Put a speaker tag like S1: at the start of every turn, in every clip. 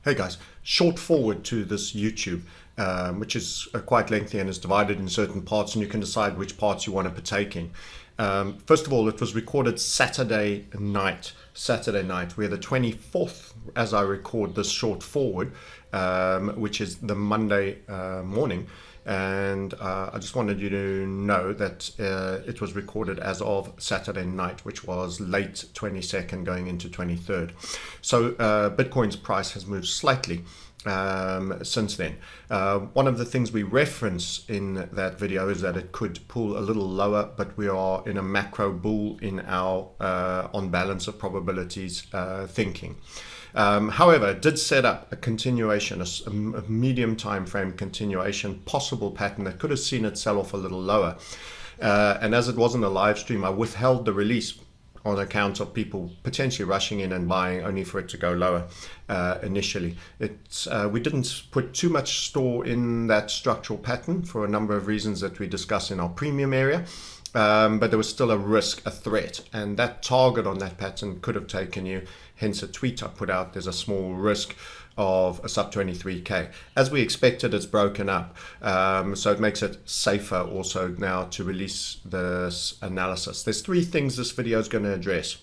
S1: Hey guys, short forward to this YouTube, which is quite lengthy and is divided in certain parts, and you can decide which parts you want to partake in. First of all, it was recorded Saturday night, where the 24th, as I record this short forward, which is the Monday morning. And I just wanted you to know that it was recorded as of Saturday night, which was late 22nd going into 23rd. So Bitcoin's price has moved slightly since then. One of the things we reference in that video is that it could pull a little lower, but we are in a macro bull in our on balance of probabilities thinking. However, it did set up a continuation, a medium time frame continuation, possible pattern that could have seen it sell off a little lower. And as it wasn't a live stream, I withheld the release on account of people potentially rushing in and buying only for it to go lower initially. We didn't put too much store in that structural pattern for a number of reasons that we discuss in our premium area. But there was still a risk, a threat, and that target on that pattern could have taken you. Hence a tweet I put out, there's a small risk of a sub 23k. As we expected, it's broken up. So it makes it safer also now to release this analysis. There's three things this video is going to address.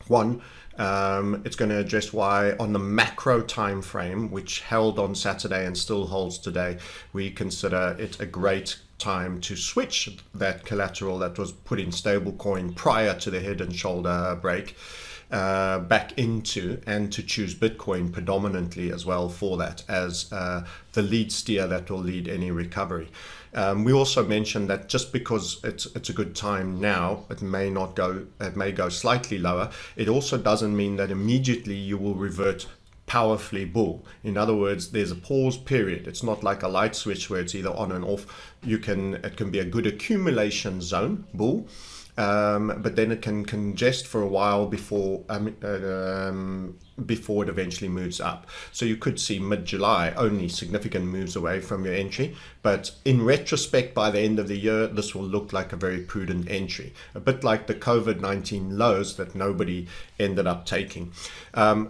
S1: One, it's going to address why on the macro time frame, which held on Saturday and still holds today, we consider it a great time to switch that collateral that was put in stablecoin prior to the head and shoulder break back into, and to choose Bitcoin predominantly as well for that as the lead steer that will lead any recovery. We also mentioned that just because it's a good time now, it may go slightly lower. It also doesn't mean that immediately you will revert powerfully bull. In other words, there's a pause period. It's not like a light switch where it's either on and off. It can be a good accumulation zone bull, but then it can congest for a while before it eventually moves up. So you could see mid-July only significant moves away from your entry, but in retrospect, by the end of the year, this will look like a very prudent entry, a bit like the COVID-19 lows that nobody ended up taking.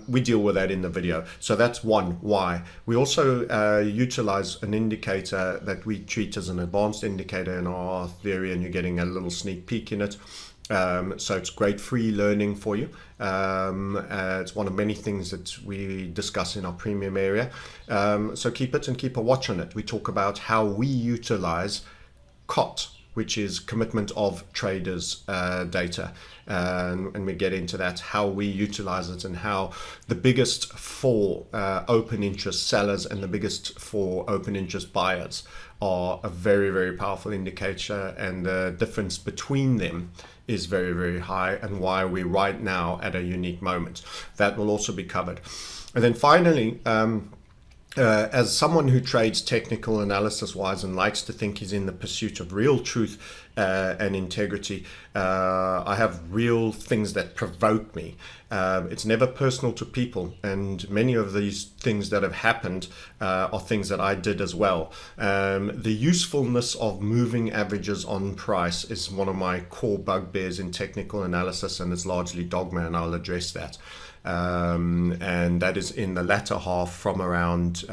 S1: We deal with that in the video. So that's one why. We also utilize an indicator that we treat as an advanced indicator in our theory, and you're getting a little sneak peek in it. So it's great free learning for you. It's one of many things that we discuss in our premium area. So keep it and keep a watch on it. We talk about how we utilize CoT, which is commitment of traders data. And we get into that, how we utilize it, and how the biggest four open interest sellers and the biggest four open interest buyers are a very, very powerful indicator, and the difference between them is very, very high, and why we're right now at a unique moment. That will also be covered. And then finally, as someone who trades technical analysis wise and likes to think he's in the pursuit of real truth and integrity, I have real things that provoke me. It's never personal to people, and many of these things that have happened are things that I did as well. The usefulness of moving averages on price is one of my core bugbears in technical analysis, and it's largely dogma, and I'll address that. And that is in the latter half from around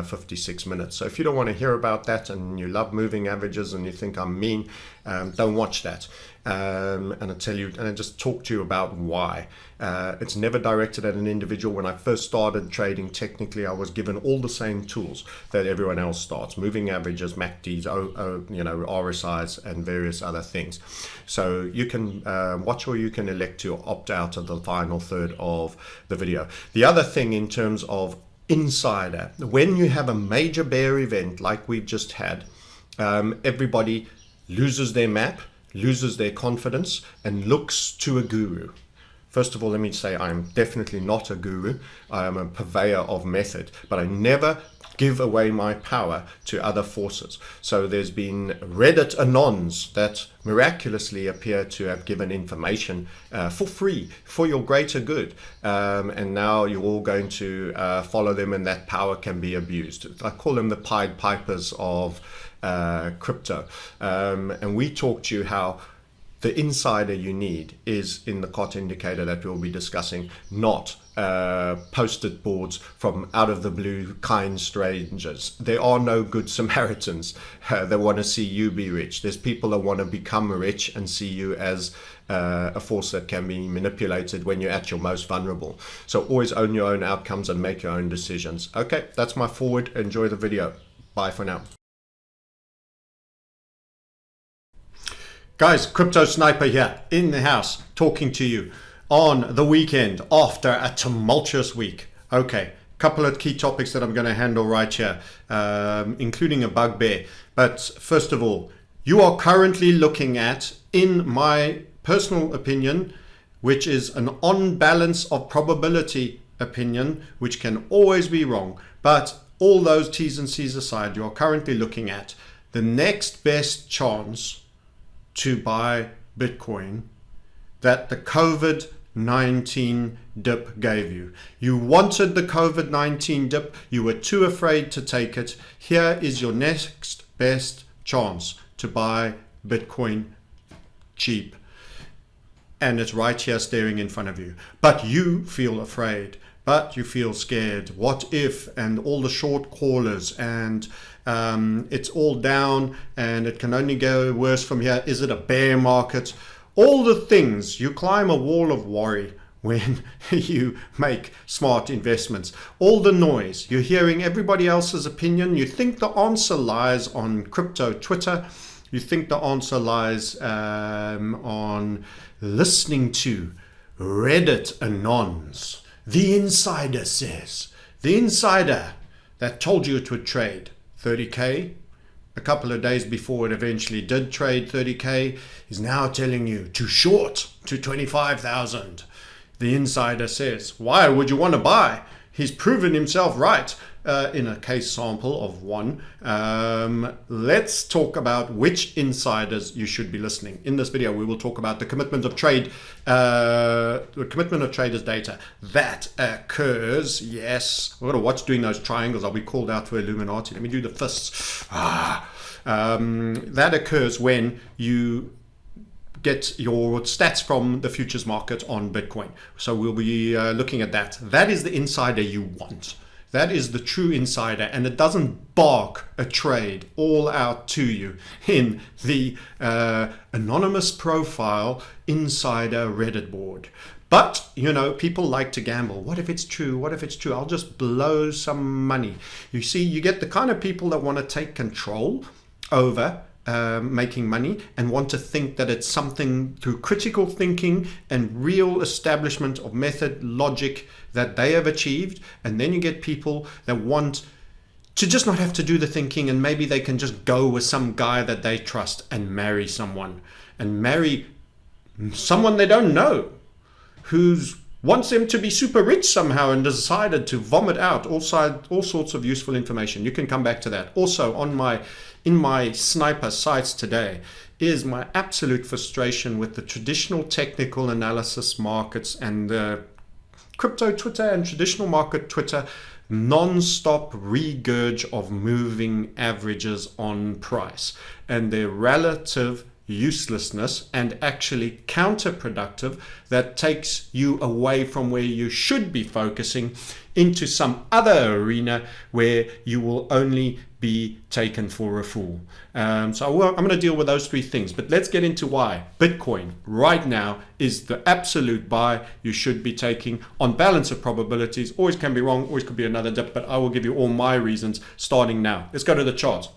S1: 56 minutes. So if you don't want to hear about that and you love moving averages and you think I'm mean, don't watch that. And I just talk to you about why. It's never directed at an individual. When I first started trading technically, I was given all the same tools that everyone else starts: moving averages, MACDs, RSIs, and various other things. So you can watch, or you can elect to opt out of the final third of the video. The other thing in terms of insider, when you have a major bear event like we've just had, everybody loses their map, loses their confidence, and looks to a guru. First of all, let me say I'm definitely not a guru. I am a purveyor of method, but I never give away my power to other forces. So there's been Reddit Anons that miraculously appear to have given information for free for your greater good. And now you're all going to follow them, and that power can be abused. I call them the Pied Pipers of crypto. And we talk to you how The insider you need is in the CoT indicator that we'll be discussing, not post-it boards from out of the blue kind strangers. There are no good Samaritans that want to see you be rich. There's people that want to become rich and see you as a force that can be manipulated when you're at your most vulnerable. So always own your own outcomes and make your own decisions. Okay, that's my forward. Enjoy the video. Bye for now. Guys, Crypto Sniper here in the house talking to you on the weekend after a tumultuous week. Okay, couple of key topics that I'm going to handle right here, including a bugbear. But first of all, you are currently looking at, in my personal opinion, which is an on balance of probability opinion, which can always be wrong. But all those T's and C's aside, you are currently looking at the next best chance to buy Bitcoin that the COVID-19 dip gave you. You wanted the COVID-19 dip, you were too afraid to take it. Here is your next best chance to buy Bitcoin cheap. And it's right here staring in front of you. But you feel afraid, but you feel scared. What if? And all the short callers, and it's all down and it can only go worse from here. Is it a bear market? All the things. You climb a wall of worry when you make smart investments. All the noise. You're hearing everybody else's opinion. You think the answer lies on crypto Twitter. You think the answer lies on listening to Reddit Anons. The insider says. The insider that told you it would trade 30K a couple of days before it eventually did trade 30K is now telling you to short to 25,000. The insider says, why would you want to buy? He's proven himself right in a case sample of one. Let's talk about which insiders you should be listening. In this video, we will talk about the commitment of trade, the commitment of traders data that occurs. Yes, I'm going to watch doing those triangles. I'll be called out for Illuminati. Let me do the fists. That occurs when you get your stats from the futures market on Bitcoin. So we'll be looking at that. That is the insider you want. That is the true insider, and it doesn't bark a trade all out to you in the anonymous profile insider Reddit board. But, you know, people like to gamble. What if it's true? What if it's true? I'll just blow some money. You see, you get the kind of people that want to take control over making money and want to think that it's something through critical thinking and real establishment of method, logic that they have achieved. And then you get people that want to just not have to do the thinking, and maybe they can just go with some guy that they trust and marry someone they don't know, who's wants them to be super rich somehow and decided to vomit out all sorts of useful information. You can come back to that. Also in my sniper sights today is my absolute frustration with the traditional technical analysis markets and the crypto Twitter and traditional market Twitter non-stop regurge of moving averages on price and their relative uselessness and actually counterproductive that takes you away from where you should be focusing into some other arena where you will only be taken for a fool. I'm going to deal with those three things, but let's get into why Bitcoin right now is the absolute buy you should be taking on balance of probabilities. Always can be wrong, always could be another dip, but I will give you all my reasons starting now. Let's go to the chart.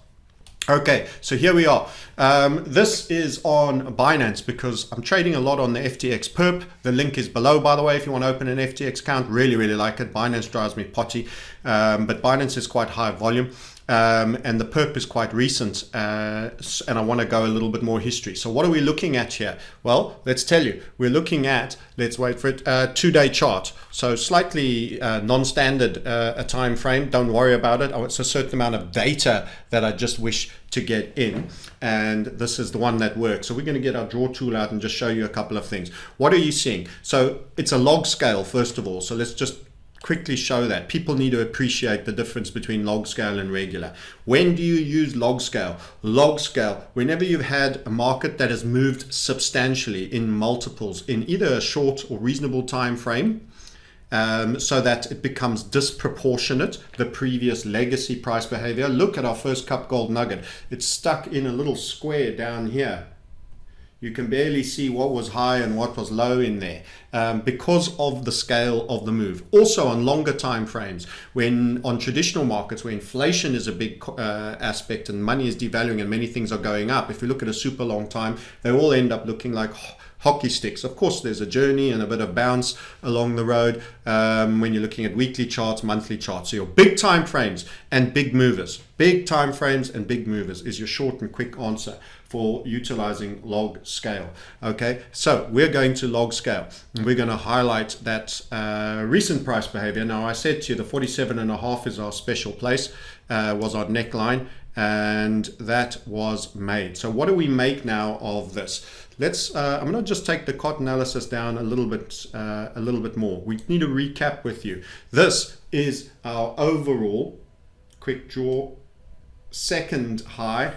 S1: Okay, so here we are. This is on Binance because I'm trading a lot on the FTX perp. The link is below, by the way, if you want to open an FTX account. Really, really like it. Binance drives me potty, but Binance is quite high volume. And the perp is quite recent, and I want to go a little bit more history. So what are we looking at here? Well, let's tell you. We're looking at, let's wait for it, 2-day chart. So slightly non-standard a time frame. Don't worry about it. It's a certain amount of data that I just wish to get in, and this is the one that works. So we're going to get our draw tool out and just show you a couple of things. What are you seeing? So it's a log scale, first of all. So let's just quickly show that. People need to appreciate the difference between log scale and regular. When do you use log scale? Log scale, whenever you've had a market that has moved substantially in multiples in either a short or reasonable time frame, so that it becomes disproportionate, the previous legacy price behavior. Look at our first cup gold nugget. It's stuck in a little square down here. You can barely see what was high and what was low in there because of the scale of the move. Also on longer time frames, when on traditional markets where inflation is a big aspect and money is devaluing and many things are going up, if you look at a super long time, they all end up looking like hockey sticks. Of course, there's a journey and a bit of bounce along the road when you're looking at weekly charts, monthly charts. So your big time frames and big movers. Big time frames and big movers is your short and quick answer for utilizing log scale. Okay, so we're going to log scale. We're going to highlight that recent price behavior. Now, I said to you the 47.5 is our special place, was our neckline, and that was made. So what do we make now of this? Let's I'm going to just take the CoT analysis down a little bit more. We need to recap with you. This is our overall quick draw second high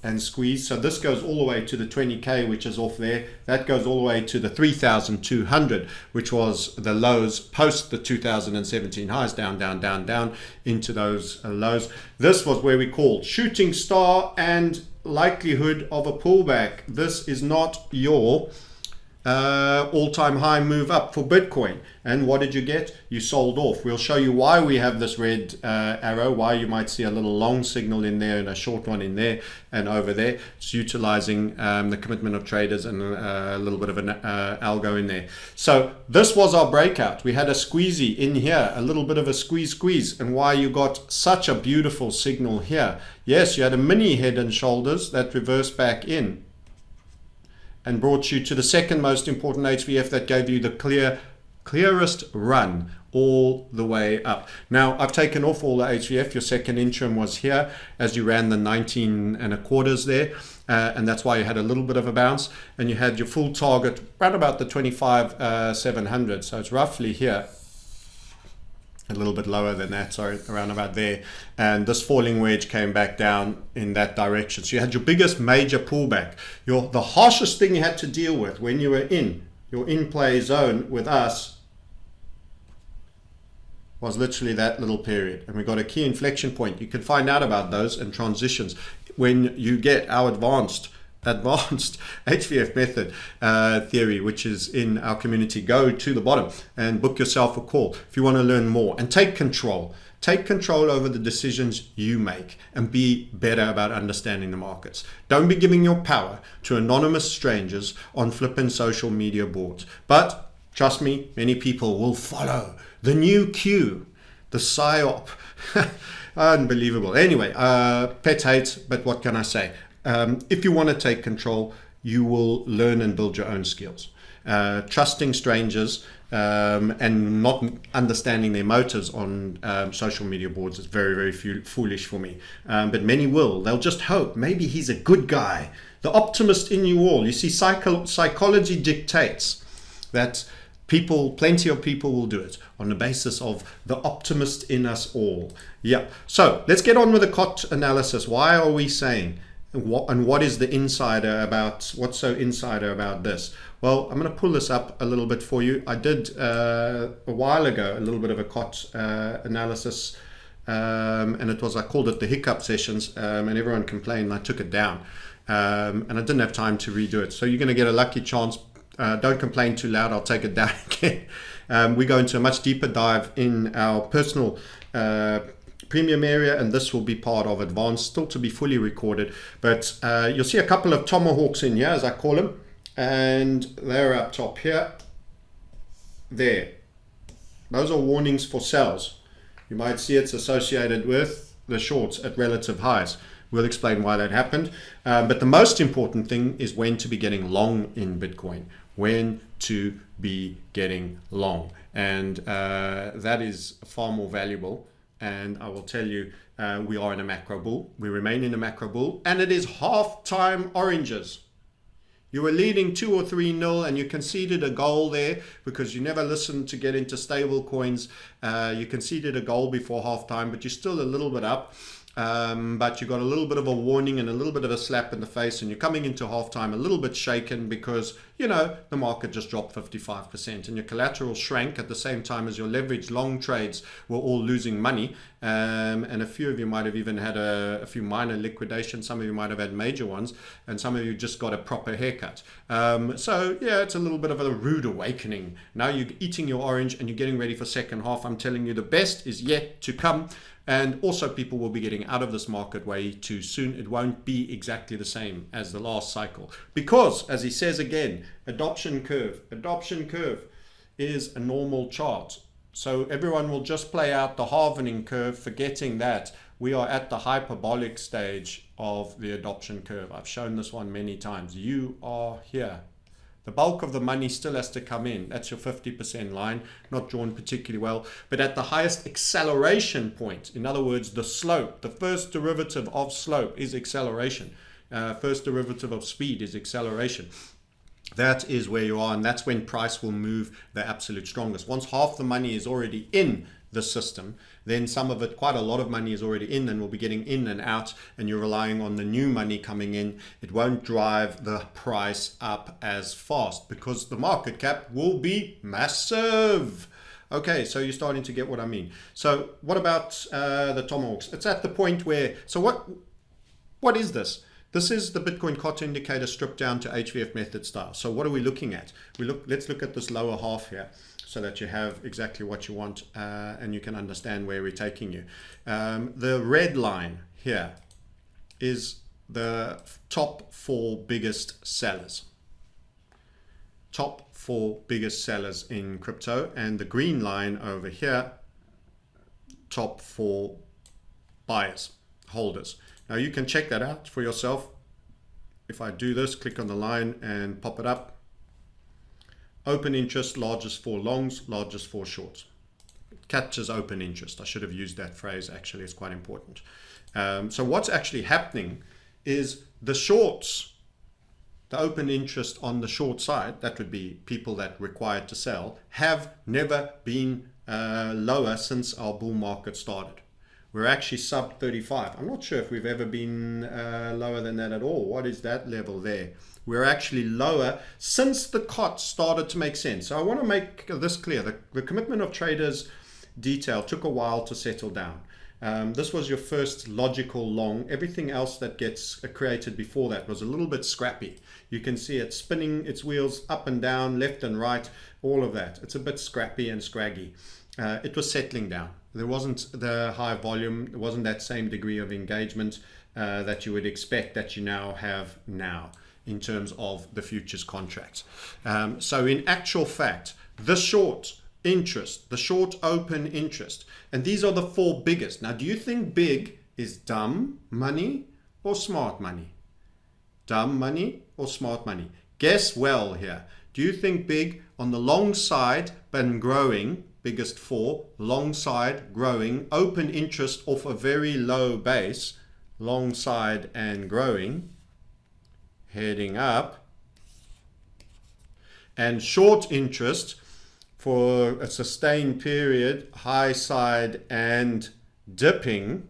S1: and squeeze. So this goes all the way to the 20k, which is off there. That goes all the way to the 3,200, which was the lows post the 2017 highs, down into those lows. This was where we called shooting star and likelihood of a pullback. This is not your all-time high move up for Bitcoin. And what did you get? You sold off. We'll show you why we have this red arrow, why you might see a little long signal in there and a short one in there and over there. It's utilizing the commitment of traders and a little bit of an algo in there. So this was our breakout. We had a squeezy in here, a little bit of a squeeze, and why you got such a beautiful signal here. Yes, you had a mini head and shoulders that reversed back in and brought you to the second most important HVF that gave you the clearest run all the way up. Now, I've taken off all the HVF. Your second interim was here as you ran the 19.25 there. And that's why you had a little bit of a bounce. And you had your full target right about the 25,700. So it's roughly here. A little bit lower than that, sorry, around about there. And this falling wedge came back down in that direction. So you had your biggest major pullback. The harshest thing you had to deal with when you were in your in-play zone with us was literally that little period. And we got a key inflection point. You can find out about those and transitions when you get our advanced HVF method theory, which is in our community. Go to the bottom and book yourself a call if you want to learn more and take control. Take control over the decisions you make and be better about understanding the markets. Don't be giving your power to anonymous strangers on flippin' social media boards. But trust me, many people will follow the new Q, the PSYOP. Unbelievable. Anyway, pet hate, but what can I say? If you want to take control, you will learn and build your own skills. Trusting strangers and not understanding their motives on social media boards is very, very foolish for me. But many will. They'll just hope. Maybe he's a good guy. The optimist in you all. You see, psychology dictates that plenty of people will do it on the basis of the optimist in us all. Yeah. So let's get on with the CoT analysis. Why are we saying? And what is the insider about? What's so insider about this? Well, I'm going to pull this up a little bit for you. I did a while ago a little bit of a CoT analysis, and I called it the hiccup sessions, and everyone complained. And I took it down, and I didn't have time to redo it. So you're going to get a lucky chance. Don't complain too loud. I'll take it down again. We go into a much deeper dive in our personal premium area, and this will be part of advanced, still to be fully recorded. But you'll see a couple of tomahawks in here, as I call them, and they're up top here. There. Those are warnings for sells. You might see it's associated with the shorts at relative highs. We'll explain why that happened. But the most important thing is when to be getting long in Bitcoin. When to be getting long. And that is far more valuable. And I will tell you, we are in a macro bull. We remain in a macro bull. And it is half-time oranges. You were leading 2 or 3-0 and you conceded a goal there because you never listened to get into stable coins. You conceded a goal before halftime, but you're still a little bit up. But you got a little bit of a warning and a little bit of a slap in the face, and you're coming into halftime a little bit shaken because, you know, the market just dropped 55% and your collateral shrank at the same time as your leveraged long trades were all losing money. And a few of you might have even had a few minor liquidations. Some of you might have had major ones, and some of you just got a proper haircut. So yeah, it's a little bit of a rude awakening. Now you're eating your orange and you're getting ready for second half. I'm telling you, the best is yet to come. And also people will be getting out of this market way too soon. It won't be exactly the same as the last cycle. Because, as he says again, adoption curve is a normal chart. So everyone will just play out the halvening curve, forgetting that we are at the hyperbolic stage of the adoption curve. I've shown this one many times. You are here. The bulk of the money still has to come in. That's your 50% line, not drawn particularly well. But at the highest acceleration point, in other words, the slope, the first derivative of slope is acceleration. First derivative of speed is acceleration. That is where you are, and that's when price will move the absolute strongest. Once half the money is already in the system, then some of it, quite a lot of money is already in and will be getting in and out, and you're relying on the new money coming in. It won't drive the price up as fast because the market cap will be massive. Okay, so you're starting to get what I mean. So what about the tomahawks? It's at the point where, so what is this? This is the Bitcoin CoT indicator stripped down to HVF method style. So what are we looking at? Let's look at this lower half here, so that you have exactly what you want and you can understand where we're taking you. The red line here is the top 4 biggest sellers. Top 4 biggest sellers in crypto, and the green line over here, top 4 buyers, holders. Now you can check that out for yourself. If I do this, click on the line and pop it up. Open interest, largest 4 longs, largest 4 shorts. It captures open interest. I should have used that phrase, actually, it's quite important. So what's actually happening is the shorts, the open interest on the short side, that would be people that required to sell, have never been lower since our bull market started. We're actually sub 35. I'm not sure if we've ever been lower than that at all. What is that level there? We're actually lower since the CoT started to make sense. So I want to make this clear. The commitment of traders detail took a while to settle down. This was your first logical long. Everything else that gets created before that was a little bit scrappy. You can see it spinning its wheels up and down, left and right, all of that. It's a bit scrappy and scraggy. It was settling down. There wasn't the high volume. There wasn't that same degree of engagement that you would expect that you now have now in terms of the futures contracts. So in actual fact, the short interest, the short open interest, and these are the 4 biggest. Now, do you think big is dumb money or smart money? Dumb money or smart money? Guess well here. Do you think big on the long side been growing, biggest 4, long side growing, open interest off a very low base, long side and growing, heading up, and short interest for a sustained period, high side and dipping?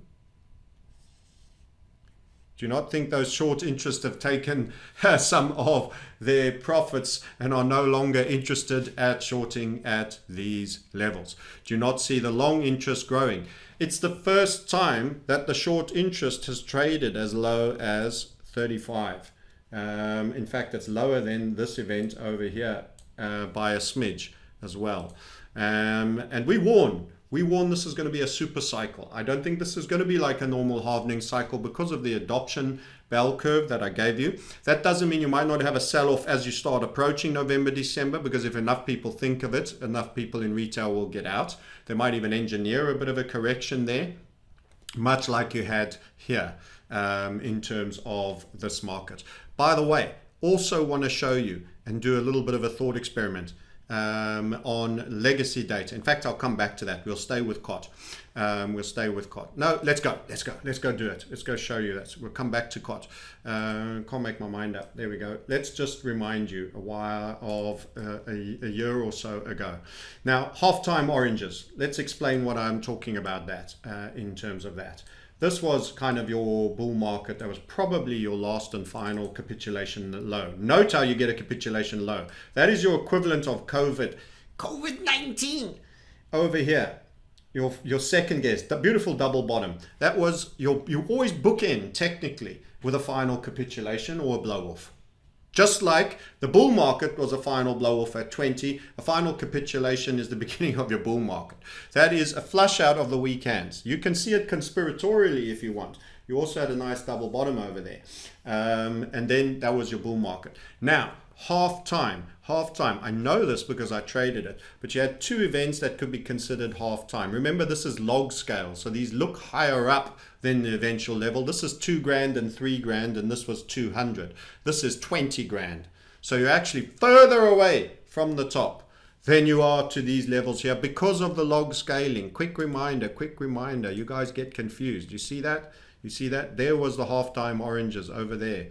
S1: Do you not think those short interests have taken some of their profits and are no longer interested at shorting at these levels? Do you not see the long interest growing? It's the first time that the short interest has traded as low as 35. In fact, it's lower than this event over here by a smidge as well. And we warn this is going to be a super cycle. I don't think this is going to be like a normal halvening cycle because of the adoption bell curve that I gave you. That doesn't mean you might not have a sell-off as you start approaching November, December, because if enough people think of it, enough people in retail will get out. They might even engineer a bit of a correction there, much like you had here in terms of this market. By the way, also want to show you and do a little bit of a thought experiment. on legacy data. In fact, I'll come back to that. We'll stay with CoT. No, let's go do it. Let's go show you that. We'll come back to CoT. Can't make my mind up. There we go. Let's just remind you a year or so ago. Now, half-time oranges. Let's explain what I'm talking about that in terms of that. This was kind of your bull market. That was probably your last and final capitulation low. Note how you get a capitulation low. That is your equivalent of COVID-19 over here. Your second guess, the beautiful double bottom. That was you always book in technically with a final capitulation or a blow off. Just like the bull market was a final blow off at 20, a final capitulation is the beginning of your bull market. That is a flush out of the weak hands. You can see it conspiratorially if you want. You also had a nice double bottom over there. And then that was your bull market. Now, half time. I know this because I traded it, but you had two events that could be considered half time. Remember, this is log scale, so these look higher up than the eventual level. This is 2 grand and 3 grand, and this was 200. This is 20 grand. So you're actually further away from the top than you are to these levels here because of the log scaling. Quick reminder, you guys get confused. You see that? There was the half-time oranges over there.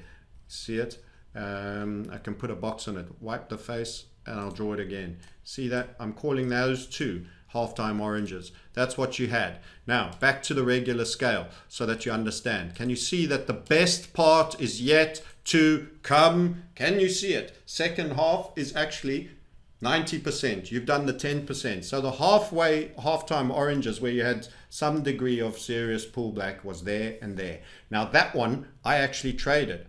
S1: See it? I can put a box on it, wipe the face, and I'll draw it again. See that? I'm calling those two half-time oranges. That's what you had. Now, back to the regular scale so that you understand. Can you see that the best part is yet to come? Can you see it? Second half is actually 90%. You've done the 10%. So the half-time oranges where you had some degree of serious pullback was there and there. Now that one, I actually traded.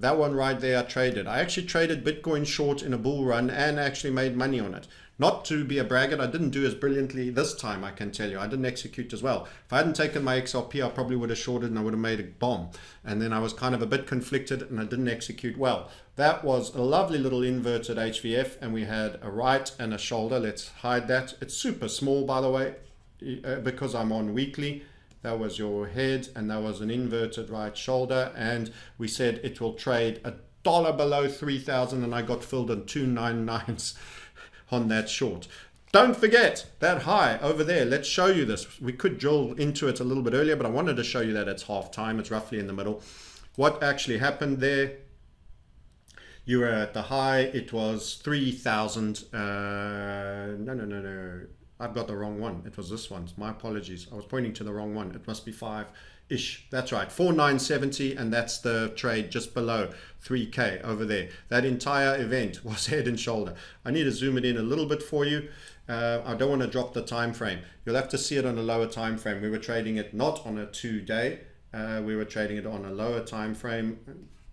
S1: That one right there, I traded. I actually traded Bitcoin short in a bull run and actually made money on it. Not to be a braggart, I didn't do as brilliantly this time, I can tell you. I didn't execute as well. If I hadn't taken my XRP, I probably would have shorted and I would have made a bomb. And then I was kind of a bit conflicted and I didn't execute well. That was a lovely little inverted HVF, and we had a right and a shoulder. Let's hide that. It's super small, by the way, because I'm on weekly. That was your head, and that was an inverted right shoulder. And we said it will trade $1 below 3,000, and I got filled on 299s on that short. Don't forget that high over there. Let's show you this. We could drill into it a little bit earlier, but I wanted to show you that it's half time. It's roughly in the middle. What actually happened there? You were at the high. It was 3,000. No. I've got the wrong one. It was this one. My apologies. I was pointing to the wrong one. It must be 5-ish. That's right. 4,970, and that's the trade just below 3K over there. That entire event was head and shoulder. I need to zoom it in a little bit for you. I don't want to drop the time frame. You'll have to see it on a lower time frame. We were trading it not on a 2-day. We were trading it on a lower time frame,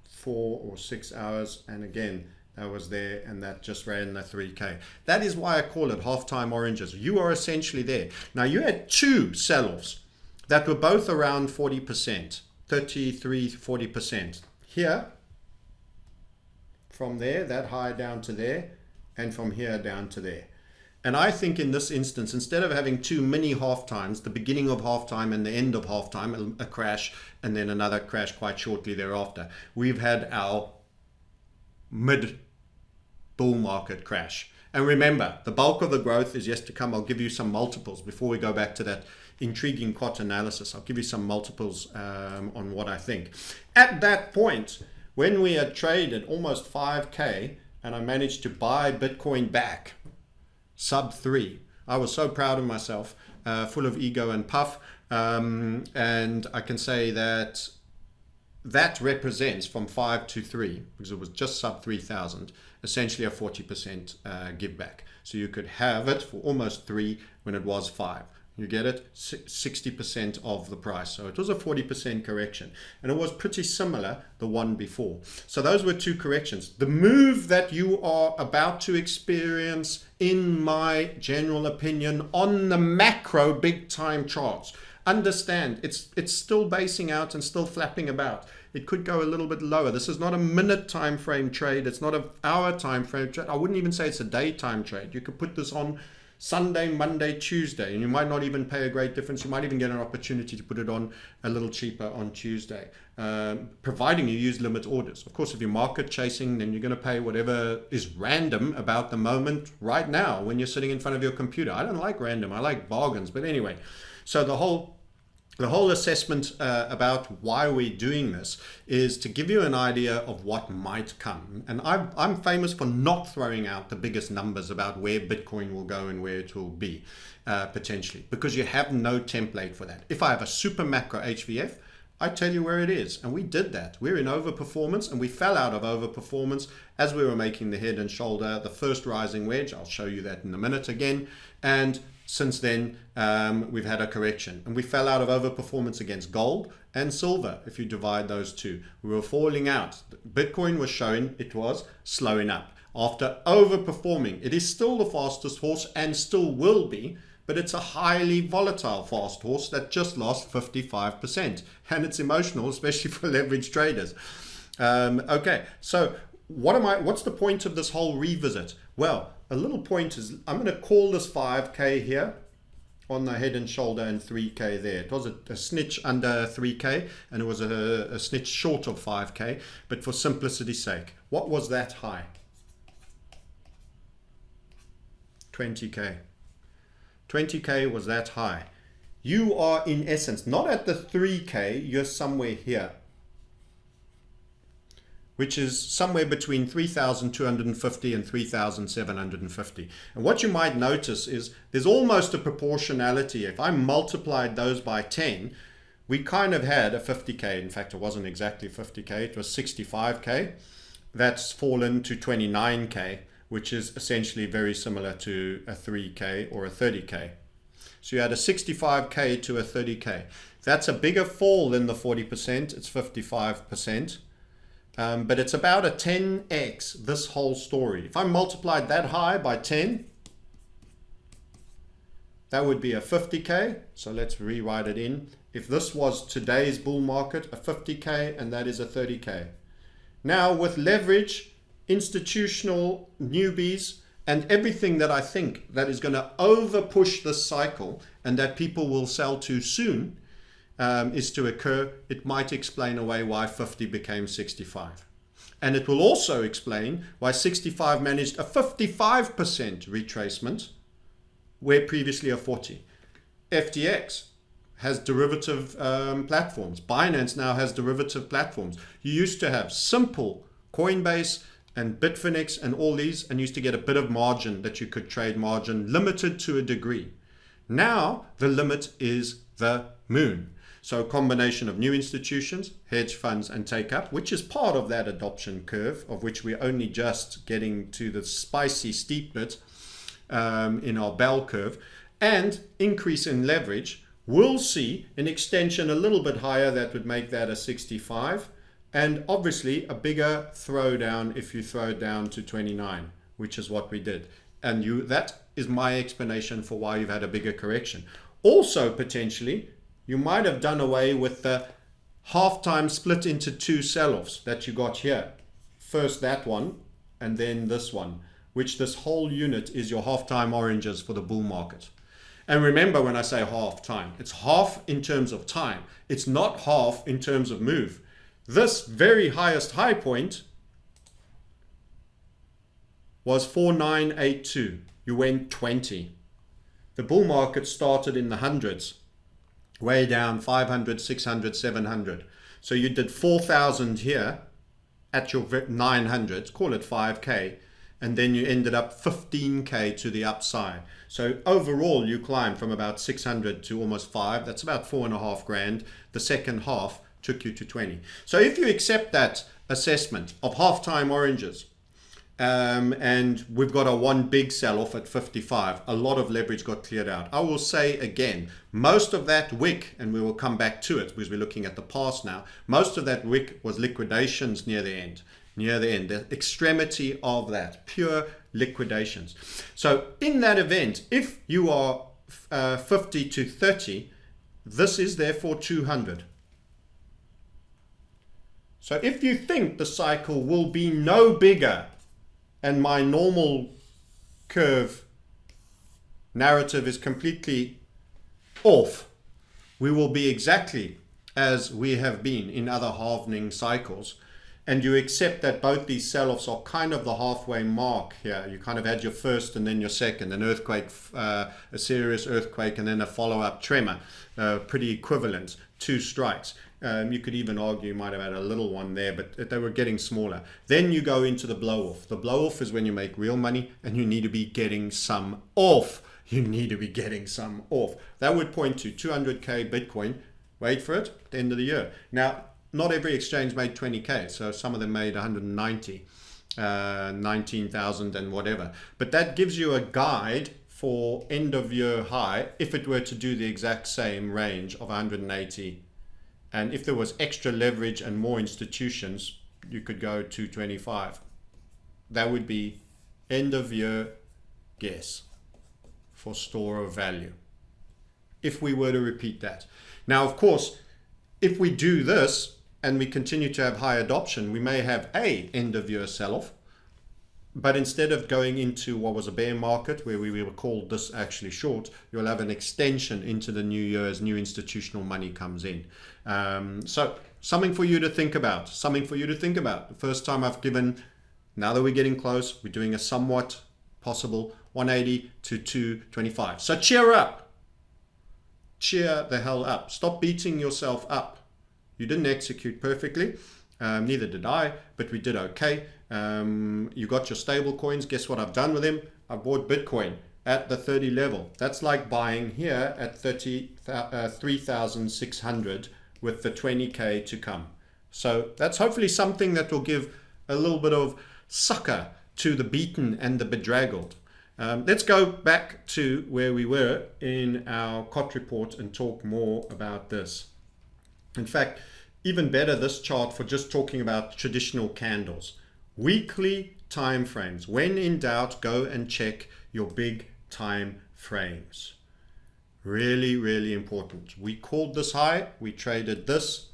S1: 4 or 6 hours, and again, that was there, and that just ran the 3K. That is why I call it half-time oranges. You are essentially there. Now, you had two sell-offs that were both around 40%, 33, 40%. Here, from there, that high down to there, and from here down to there. And I think in this instance, instead of having two mini half-times, the beginning of half-time and the end of half-time, a crash, and then another crash quite shortly thereafter, we've had our mid bull market crash. And remember, the bulk of the growth is yet to come. I'll give you some multiples before we go back to that intriguing CoT analysis. I'll give you some multiples on what I think. At that point, when we had traded almost 5K and I managed to buy Bitcoin back sub 3, I was so proud of myself, full of ego and puff. And I can say that represents from 5 to 3, because it was just sub 3,000, essentially a 40% give back. So you could have it for almost 3 when it was 5. You get it? 60% of the price. So it was a 40% correction. And it was pretty similar the one before. So those were two corrections. The move that you are about to experience, in my general opinion, on the macro big time charts, understand it's still basing out and still flapping about. It could go a little bit lower. This is not a minute time frame trade. It's not an hour time frame trade. I wouldn't even say it's a day time trade. You could put this on Sunday, Monday, Tuesday, and you might not even pay a great difference. You might even get an opportunity to put it on a little cheaper on Tuesday, providing you use limit orders. Of course, if you're market chasing, then you're going to pay whatever is random about the moment right now when you're sitting in front of your computer. I don't like random, I like bargains. But anyway, so the whole assessment about why we're doing this is to give you an idea of what might come. And I'm famous for not throwing out the biggest numbers about where Bitcoin will go and where it will be potentially, because you have no template for that. If I have a super macro HVF, I tell you where it is. And we did that. We're in overperformance, and we fell out of overperformance as we were making the head and shoulder, the first rising wedge. I'll show you that in a minute again. And since then, we've had a correction, and we fell out of overperformance against gold and silver. If you divide those two, we were falling out. Bitcoin was showing it was slowing up after overperforming. It is still the fastest horse and still will be, but it's a highly volatile fast horse that just lost 55%, and it's emotional, especially for leverage traders. Okay, so what's the point of this whole revisit? Well, a little point is, I'm going to call this 5K here on the head and shoulder and 3K there. It was a snitch under 3K, and it was a snitch short of 5K, but for simplicity's sake, what was that high? 20K. 20K was that high. You are in essence not at the 3K, you're somewhere here, which is somewhere between 3,250 and 3,750. And what you might notice is there's almost a proportionality. If I multiplied those by 10, we kind of had a 50K. In fact, it wasn't exactly 50K, it was 65K. That's fallen to 29K, which is essentially very similar to a 3K or a 30K. So you had a 65K to a 30K. That's a bigger fall than the 40%, it's 55%. But it's about a 10x, this whole story. If I multiplied that high by 10, that would be a 50K. So let's rewrite it in. If this was today's bull market, a 50K, and that is a 30K. Now with leverage, institutional newbies, and everything that I think that is going to over push this cycle and that people will sell to soon is to occur, it might explain away why 50 became 65. And it will also explain why 65 managed a 55% retracement where previously a 40. FTX has derivative platforms. Binance now has derivative platforms. You used to have simple Coinbase and Bitfinex and all these, and used to get a bit of margin that you could trade, margin limited to a degree. Now the limit is the moon. So a combination of new institutions, hedge funds, and take up, which is part of that adoption curve, of which we're only just getting to the spicy steep bit in our bell curve, and increase in leverage, we'll see an extension a little bit higher that would make that a 65. And obviously a bigger throwdown if you throw it down to 29, which is what we did. And that is my explanation for why you've had a bigger correction. Also, potentially, you might have done away with the half-time split into two sell-offs that you got here. First that one, and then this one, which this whole unit is your half-time oranges for the bull market. And remember, when I say half-time, it's half in terms of time. It's not half in terms of move. This very highest high point was 4982. You went 20. The bull market started in the hundreds, way down 500, 600, 700. So you did 4,000 here at your 900, call it 5K, and then you ended up 15K to the upside. So overall, you climbed from about 600 to almost 5. That's about 4.5 grand. The second half took you to 20. So if you accept that assessment of half-time oranges, and we've got a one big sell-off at 55, a lot of leverage got cleared out. I will say again, most of that wick, and we will come back to it because we're looking at the past now, most of that wick was liquidations near the end, the extremity of that, pure liquidations. So in that event, if you are 50 to 30, this is therefore 200. So if you think the cycle will be no bigger and my normal curve narrative is completely off, we will be exactly as we have been in other halvening cycles, and you accept that both these sell-offs are kind of the halfway mark here. You kind of had your first and then your second, an earthquake, a serious earthquake, and then a follow-up tremor, pretty equivalent, 2 strikes. You could even argue you might have had a little one there, but they were getting smaller. Then you go into the blow-off. The blow-off is when you make real money and you need to be getting some off. You need to be getting some off. That would point to 200K Bitcoin. Wait for it, at the end of the year. Now, not every exchange made 20K, so some of them made 190, 19,000 and whatever. But that gives you a guide for end of year high if it were to do the exact same range of 180. And if there was extra leverage and more institutions, you could go 225. That would be end of year guess for store of value, if we were to repeat that. Now, of course, if we do this and we continue to have high adoption, we may have a end of year sell-off, but instead of going into what was a bear market where we were called this actually short, you'll have an extension into the new year as new institutional money comes in. So something for you to think about, The first time I've given, now that we're getting close, we're doing a somewhat possible 180 to 225. So cheer up. Cheer the hell up. Stop beating yourself up. You didn't execute perfectly. Neither did I, but we did okay. You got your stable coins. Guess what I've done with them? I bought Bitcoin at the 30 level. That's like buying here at 3,600 with the 20K to come. So that's hopefully something that will give a little bit of succor to the beaten and the bedraggled. Let's go back to where we were in our CoT report and talk more about this. In fact, even better, this chart for just talking about traditional candles. Weekly time frames. When in doubt, go and check your big time frames. Really, really important. We called this high. We traded this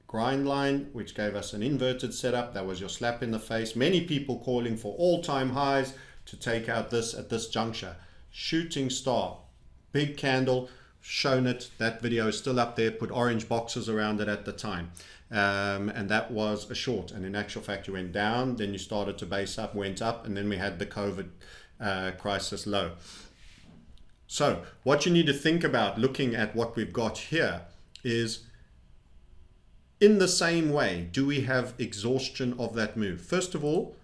S1: grind line, which gave us an inverted setup. That was your slap in the face. Many people calling for all-time highs to take out this at this juncture. Shooting star, big candle, shown it. That video is still up there. Put orange boxes around it at the time. And that was a short. And in actual fact, you went down, then you started to base up, went up, and then we had the COVID crisis low. So what you need to think about looking at what we've got here is, in the same way, do we have exhaustion of that move? First of all,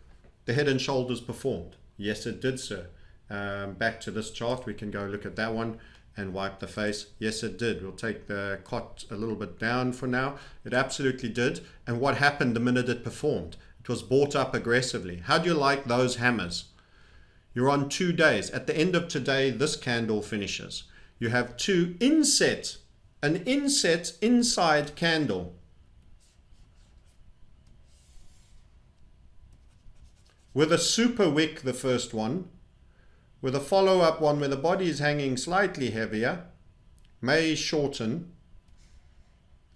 S1: the head and shoulders performed. Yes, it did, sir. Back to this chart, we can go look at that one and wipe the face. Yes, it did. We'll take the CoT a little bit down for now. It absolutely did. And what happened the minute it performed? It was bought up aggressively. How do you like those hammers? You're on 2 days. At the end of today, this candle finishes. You have two inset, an inset inside candle with a super wick, the first one, with a follow-up one where the body is hanging slightly heavier, may shorten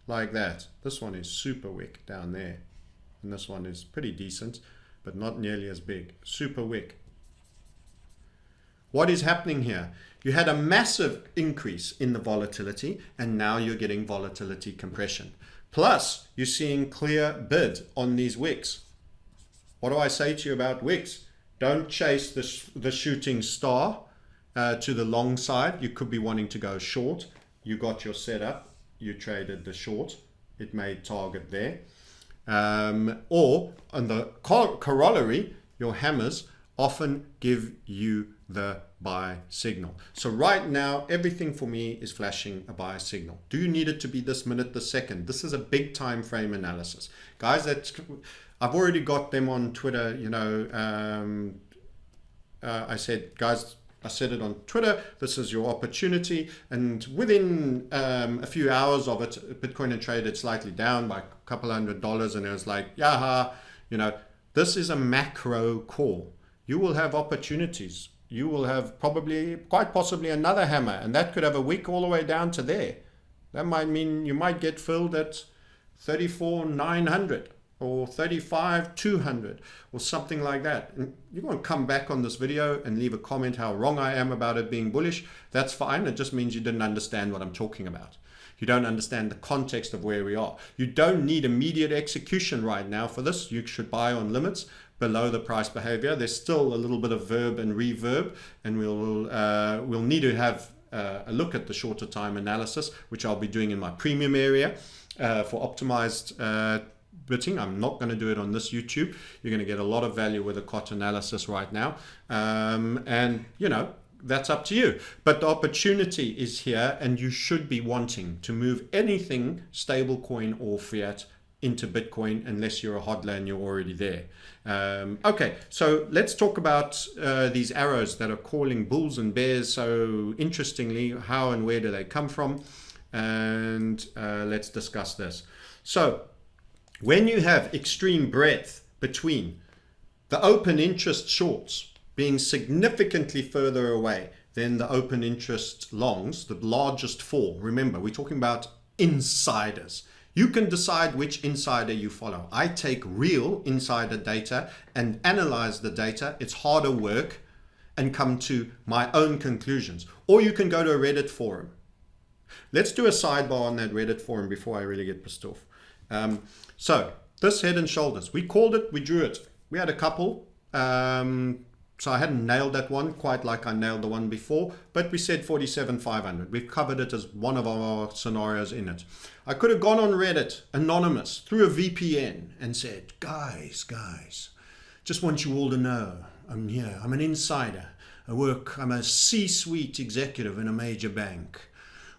S1: like that. This one is super wick down there, and this one is pretty decent, but not nearly as big. Super wick. What is happening here? You had a massive increase in the volatility, and now you're getting volatility compression. Plus, you're seeing clear bid on these wicks. What do I say to you about wicks? Don't chase the shooting star to the long side. You could be wanting to go short. You got your setup. You traded the short. It made target there. Or on the corollary, your hammers often give you the buy signal. So right now, everything for me is flashing a buy signal. Do you need it to be this minute, this second? This is a big time frame analysis. Guys, I've already got them on Twitter, you know, I said, guys, I said it on Twitter, this is your opportunity. And within a few hours of it, Bitcoin had traded slightly down by a couple $100. And it was like, yaha, you know, this is a macro call. You will have opportunities. You will have quite possibly another hammer. And that could have a wick all the way down to there. That might mean you might get filled at 34,900.
S2: or 35,200 or something like that. And you want to come back on this video and leave a comment how wrong I am about it being bullish. That's fine. It just means you didn't understand what I'm talking about. You don't understand the context of where we are. You don't need immediate execution right now for this. You should buy on limits below the price behavior. There's still a little bit of verb and reverb, and we'll need to have a look at the shorter time analysis, which I'll be doing in my premium area for optimized bidding. I'm not going to do it on this YouTube. You're going to get a lot of value with a CoT analysis right now. And, you know, that's up to you. But the opportunity is here, and you should be wanting to move anything stablecoin or fiat into Bitcoin unless you're a hodler and you're already there. Okay, so let's talk about these arrows that are calling bulls and bears so interestingly. How and where do they come from? And let's discuss this. So when you have extreme breadth between the open interest shorts being significantly further away than the open interest longs, the largest fall, remember, we're talking about insiders. You can decide which insider you follow. I take real insider data and analyze the data. It's harder work, and come to my own conclusions. Or you can go to a Reddit forum. Let's do a sidebar on that Reddit forum before I really get pissed off. So this Head and Shoulders, we called it, we drew it. We had a couple. So I hadn't nailed that one quite like I nailed the one before, but we said 47,500. We've covered it as one of our scenarios in it. I could have gone on Reddit, anonymous, through a VPN and said, guys, just want you all to know, I'm here, I'm an insider. I'm a C-suite executive in a major bank.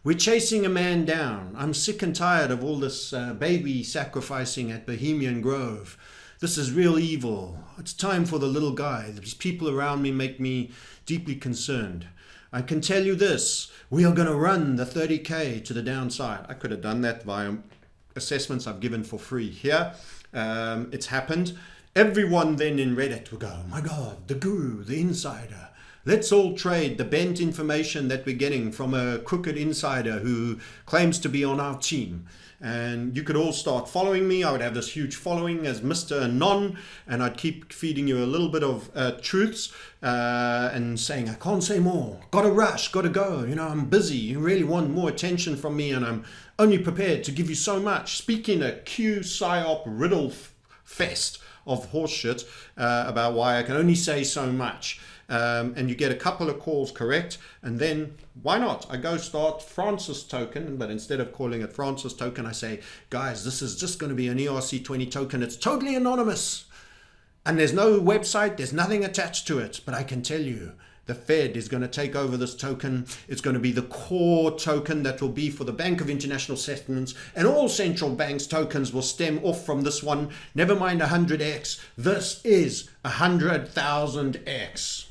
S2: We're chasing a man down. I'm sick and tired of all this baby sacrificing at Bohemian Grove. This is real evil. It's time for the little guy. These people around me make me deeply concerned. I can tell you this, we are going to run the 30K to the downside. I could have done that via assessments I've given for free here. It's happened. Everyone then in Reddit will go, my God, the guru, the insider. Let's all trade the bent information that we're getting from a crooked insider who claims to be on our team. And you could all start following me. I would have this huge following as Mr. Anon, and I'd keep feeding you a little bit of truths and saying, I can't say more. Got to rush, got to go. You know, I'm busy. You really want more attention from me, and I'm only prepared to give you so much. Speaking a Q psyop riddle fest of horseshit about why I can only say so much. And you get a couple of calls correct, and then why not? I go start Francis token, but instead of calling it Francis token, I say, guys, this is just going to be an ERC20 token. It's totally anonymous, and there's no website, there's nothing attached to it. But I can tell you, the Fed is going to take over this token. It's going to be the core token that will be for the Bank of International Settlements, and all central banks' tokens will stem off from this one. Never mind 100x. This is 100,000x.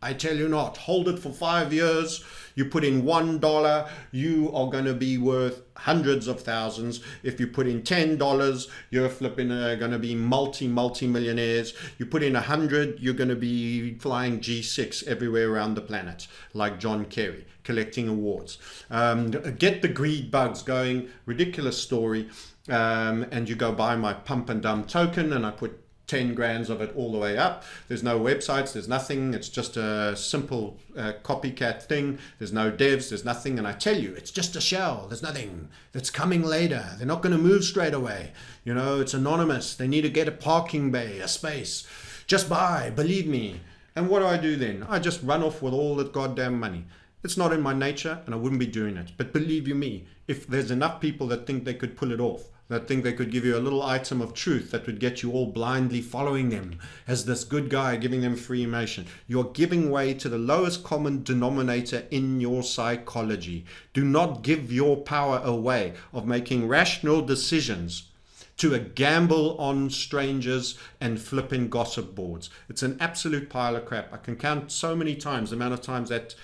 S2: I tell you not. Hold it for 5 years. You put in $1, you are going to be worth hundreds of thousands. If you put in $10, you're flipping going to be multi-millionaires. You put in 100, you're going to be flying G6 everywhere around the planet, like John Kerry, collecting awards. Get the greed bugs going. Ridiculous story. And you go buy my pump and dump token, and I put 10 grands of it all the way up. There's no websites, there's nothing. It's just a simple copycat thing. There's no devs, there's nothing. And I tell you, it's just a shell. There's nothing that's coming later. They're not going to move straight away. You know, it's anonymous. They need to get a parking bay, a space. Just buy, believe me. And what do then? I just run off with all that goddamn money. It's not in my nature, and I wouldn't be doing it. But believe you me, if there's enough people that think they could pull it off, that think they could give you a little item of truth that would get you all blindly following them as this good guy giving them free information, you're giving way to the lowest common denominator in your psychology. Do not give your power away of making rational decisions to a gamble on strangers and flipping gossip boards. It's an absolute pile of crap. I can count so many times the amount of times that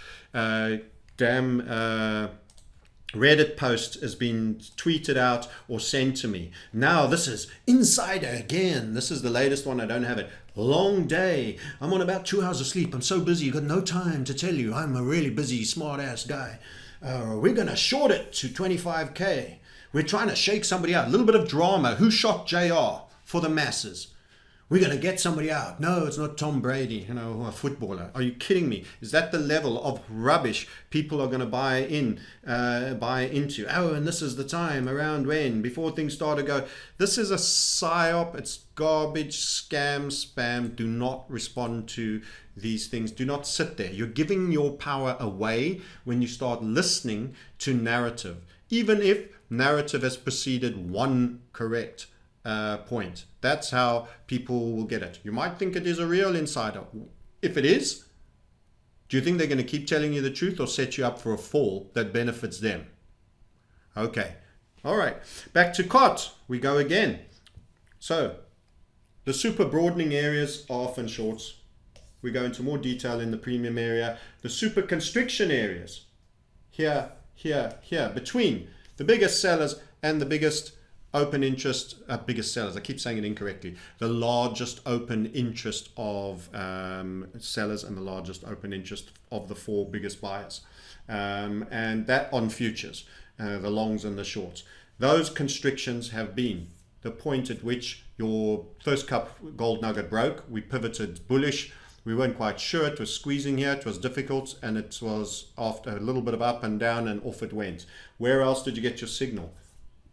S2: Reddit post has been tweeted out or sent to me. Now this is insider again. This is the latest one. I don't have it. Long day. I'm on about 2 hours of sleep. I'm so busy. You've got no time to tell you. I'm a really busy, smart ass guy. We're going to short it to 25K. We're trying to shake somebody out. A little bit of drama. Who shot JR? for the masses. We're going to get somebody out. No, it's not Tom Brady, a footballer. Are you kidding me? Is that the level of rubbish people are going to buy into? Oh, and this is the time around when, before things start to go. This is a psyop. It's garbage, scam, spam. Do not respond to these things. Do not sit there. You're giving your power away when you start listening to narrative, even if narrative has preceded one correct point. That's how people will get it. You might think it is a real insider. If it is, do you think they're going to keep telling you the truth or set you up for a fall that benefits them? Okay. All right. Back to CoT. We go again. So the super broadening areas are often shorts. We go into more detail in the premium area. The super constriction areas, here, between the biggest sellers and the biggest open interest, biggest sellers, I keep saying it incorrectly, the largest open interest of sellers and the largest open interest of the four biggest buyers. And that on futures, the longs and the shorts. Those constrictions have been the point at which your first cup gold nugget broke. We pivoted bullish. We weren't quite sure. It was squeezing here. It was difficult. And it was after a little bit of up and down and off it went. Where else did you get your signal?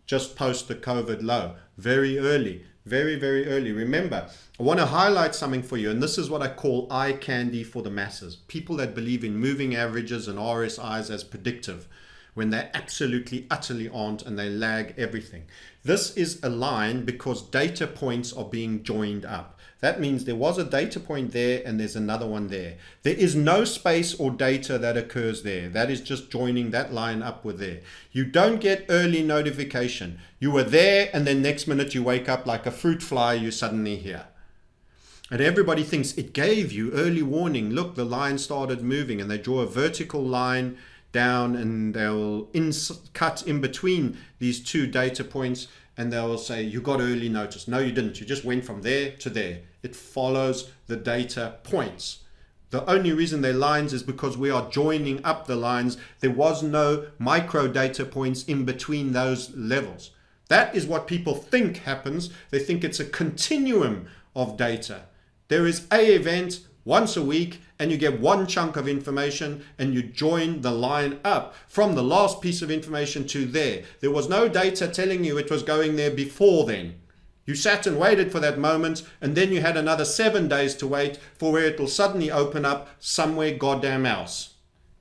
S2: Just post the COVID low. Very early. Very, very early. Remember, I want to highlight something for you. And this is what I call eye candy for the masses. People that believe in moving averages and RSIs as predictive, when they absolutely, utterly aren't, and they lag everything. This is a line because data points are being joined up. That means there was a data point there and there's another one there. There is no space or data that occurs there. That is just joining that line up with there. You don't get early notification. You were there and then next minute you wake up like a fruit fly, you're suddenly here. And everybody thinks it gave you early warning. Look, the line started moving, and they draw a vertical line down and they'll cut in between these two data points and they'll say you got early notice. No, you didn't. You just went from there to there. It follows the data points. The only reason they're lines is because we are joining up the lines. There was no micro data points in between those levels. That is what people think happens. They think it's a continuum of data. There is an event once a week and you get one chunk of information and you join the line up from the last piece of information to there. There was no data telling you it was going there before then. You sat and waited for that moment, and then you had another 7 days to wait for where it will suddenly open up somewhere goddamn else.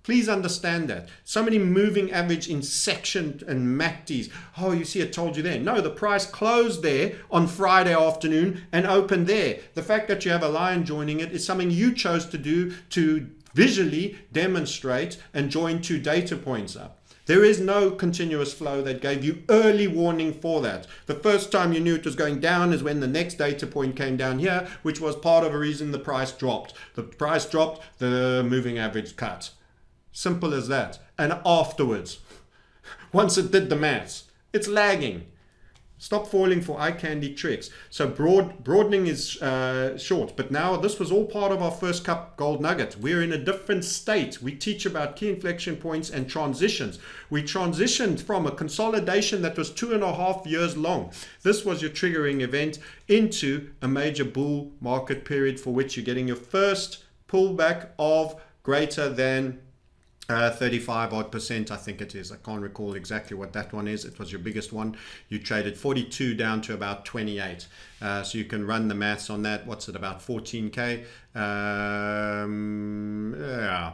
S2: Please understand that. So many moving average in section and MACDs. Oh, you see, it told you there. No, the price closed there on Friday afternoon and opened there. The fact that you have a line joining it is something you chose to do to visually demonstrate and join two data points up. There is no continuous flow that gave you early warning for that. The first time you knew it was going down is when the next data point came down here, which was part of a reason the price dropped. The price dropped, the moving average cut. Simple as that. And afterwards, once it did the maths, it's lagging. Stop falling for eye candy tricks. So broadening is short, but now this was all part of our first cup gold nugget. We're in a different state. We teach about key inflection points and transitions. We transitioned from a consolidation that was 2.5 years long. This was your triggering event into a major bull market period for which you're getting your first pullback of greater than 35 odd percent, I think it is. I can't recall exactly what that one is. It was your biggest one. You traded 42 down to about 28. So you can run the maths on that. What's it, about 14K?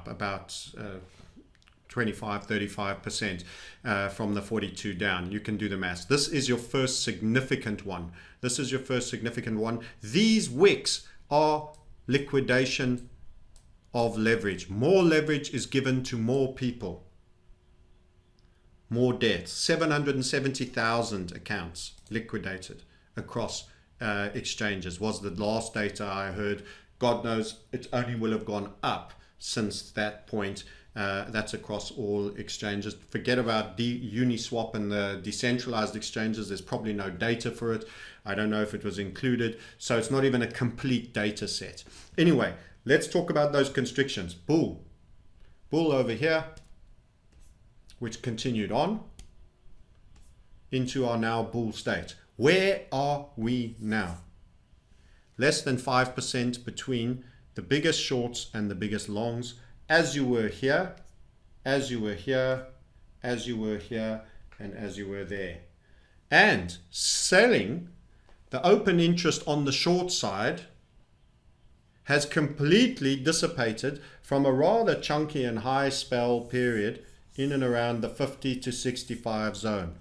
S2: About 25, 35% from the 42 down. You can do the maths. This is your first significant one. This is your first significant one. These wicks are liquidation of leverage. More leverage is given to more people. More debt. 770,000 accounts liquidated across exchanges was the last data I heard. God knows it only will have gone up since that point. That's across all exchanges. Forget about Uniswap and the decentralized exchanges. There's probably no data for it. I don't know if it was included. So it's not even a complete data set. Anyway, let's talk about those constrictions. Bull over here, which continued on into our now bull state. Where are we now? Less than 5% between the biggest shorts and the biggest longs, as you were here, as you were here, as you were here, and as you were there. And selling, the open interest on the short side has completely dissipated from a rather chunky and high spell period in and around the 50 to 65 zone.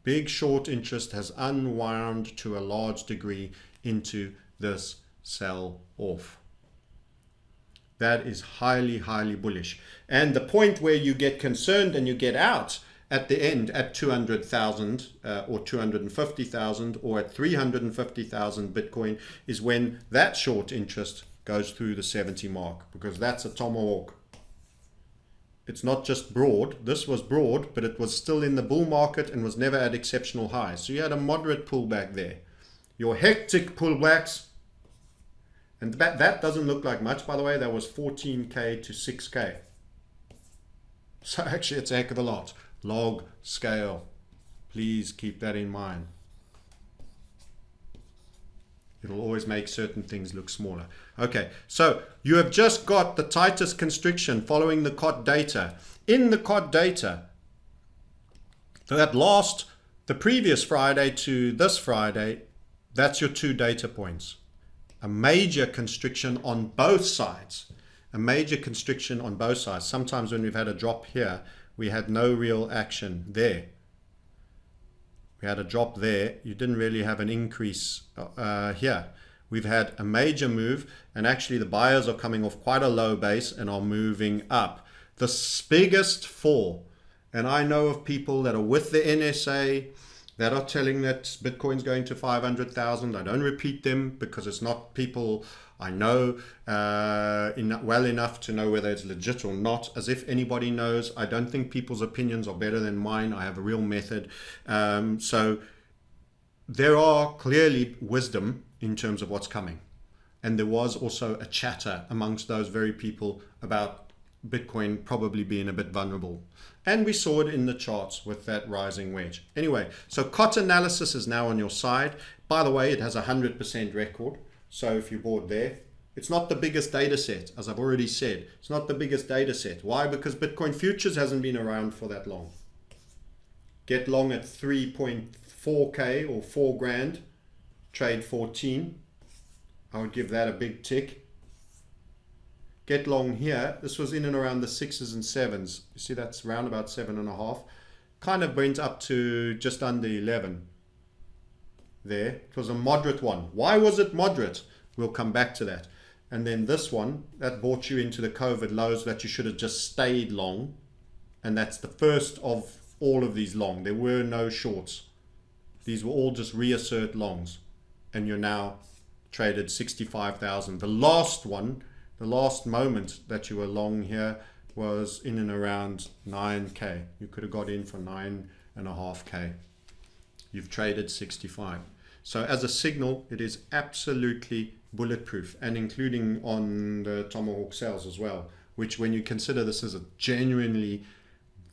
S2: Big short interest has unwound to a large degree into this sell off. That is highly, highly bullish. And the point where you get concerned and you get out at the end at 200,000 or 250,000 or at 350,000 Bitcoin is when that short interest goes through the 70 mark, because that's a tomahawk. It's not just broad. This was broad, but it was still in the bull market and was never at exceptional highs. So you had a moderate pullback there. Your hectic pullbacks, and that doesn't look like much, by the way. That was 14K to 6K. So actually it's a heck of a lot. Log scale. Please keep that in mind. It'll always make certain things look smaller. Okay, so you have just got the tightest constriction following the CoT data. In the CoT data, the previous Friday to this Friday, that's your 2 data points. A major constriction on both sides. A major constriction on both sides. Sometimes when we've had a drop here, we had no real action there. We had a drop there. You didn't really have an increase here. We've had a major move, and actually the buyers are coming off quite a low base and are moving up. The biggest fall, and I know of people that are with the NSA that are telling that Bitcoin's going to 500,000. I don't repeat them because it's not people I know well enough to know whether it's legit or not, as if anybody knows. I don't think people's opinions are better than mine. I have a real method. So there are clearly wisdom in terms of what's coming. And there was also a chatter amongst those very people about Bitcoin probably being a bit vulnerable. And we saw it in the charts with that rising wedge. Anyway, so CoT analysis is now on your side. By the way, it has a 100% record. So if you bought there, it's not the biggest data set, as I've already said. It's not the biggest data set. Why? Because Bitcoin futures hasn't been around for that long. Get long at 3.4K or 4 grand, trade 14. I would give that a big tick. Get long here. This was in and around the 6s and 7s. You see that's around about 7.5. Kind of went up to just under 11 there. It was a moderate one. Why was it moderate? We'll come back to that. And then this one, that brought you into the COVID lows that you should have just stayed long. And that's the first of all of these long. There were no shorts. These were all just reassert longs. And you're now traded 65,000. The last one, the last moment that you were long here was in and around 9K. You could have got in for 9.5K. You've traded 65. So as a signal, it is absolutely bulletproof, and including on the Tomahawk sales as well, which when you consider this as a genuinely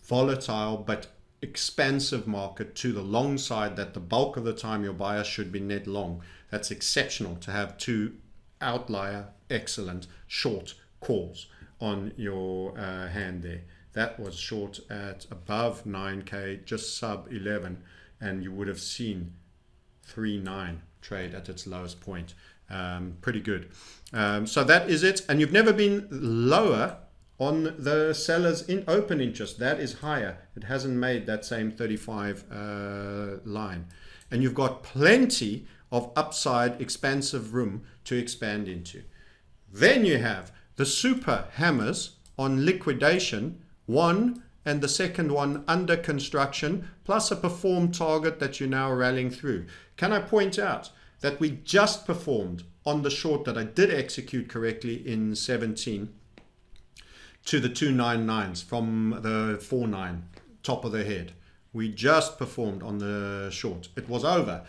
S2: volatile but expansive market to the long side, that the bulk of the time your buyer should be net long. That's exceptional to have 2 outlier, excellent short calls on your hand there. That was short at above 9K, just sub 11, and you would have seen 3.9 trade at its lowest point. Pretty good. So that is it. And you've never been lower on the sellers in open interest. That is higher. It hasn't made that same 35 line. And you've got plenty of upside expansive room to expand into. Then you have the super hammers on liquidation, one and the second one under construction, plus a perform target that you're now rallying through. Can I point out that we just performed on the short that I did execute correctly in 17 to the 299s from the 49 top of the head. We just performed on the short. It was over.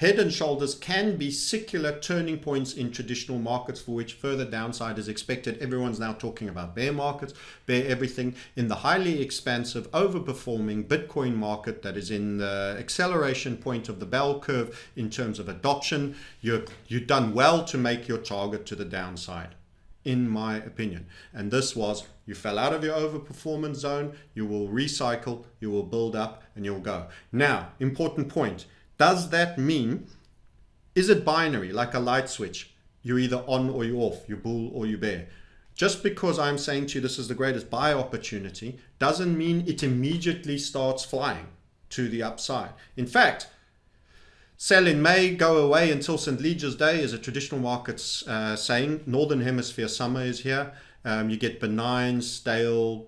S2: Head and shoulders can be secular turning points in traditional markets for which further downside is expected. Everyone's now talking about bear markets, bear everything. In the highly expansive, overperforming Bitcoin market that is in the acceleration point of the bell curve in terms of adoption, you've done well to make your target to the downside, in my opinion. And this was, you fell out of your overperformance zone, you will recycle, you will build up, and you'll go. Now, important point. Does that mean, is it binary, like a light switch? You're either on or you're off, you're bull or you bear. Just because I'm saying to you this is the greatest buy opportunity doesn't mean it immediately starts flying to the upside. In fact, sell in May, go away until St. Leger's Day is a traditional market's saying. Northern Hemisphere summer is here. You get benign, stale,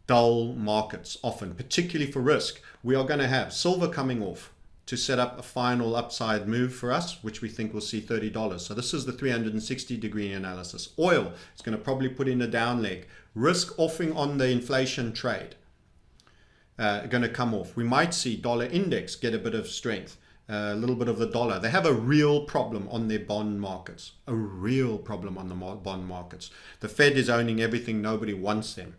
S2: dull markets often, particularly for risk. We are going to have silver coming off to set up a final upside move for us, which we think will see $30. So this is the 360-degree analysis. Oil is going to probably put in a down leg. Risk offing on the inflation trade going to come off. We might see dollar index get a bit of strength, a little bit of the dollar. They have a real problem on their bond markets, a real problem on the bond markets. The Fed is owning everything. Nobody wants them.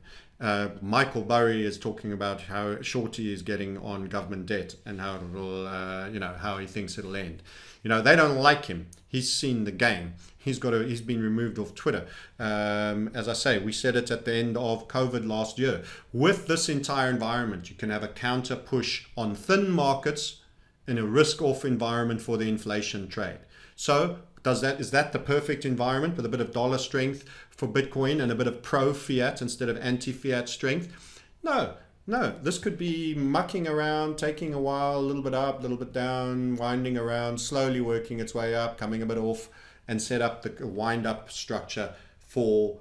S2: Michael Burry is talking about how short he is getting on government debt and how it will, how he thinks it'll end. They don't like him. He's seen the game. He's been removed off Twitter. As I say, we said it at the end of COVID last year. With this entire environment, you can have a counter push on thin markets in a risk-off environment for the inflation trade. So is that the perfect environment with a bit of dollar strength for Bitcoin and a bit of pro-fiat instead of anti-fiat strength? No. This could be mucking around, taking a while, a little bit up, a little bit down, winding around, slowly working its way up, coming a bit off, and set up the wind-up structure for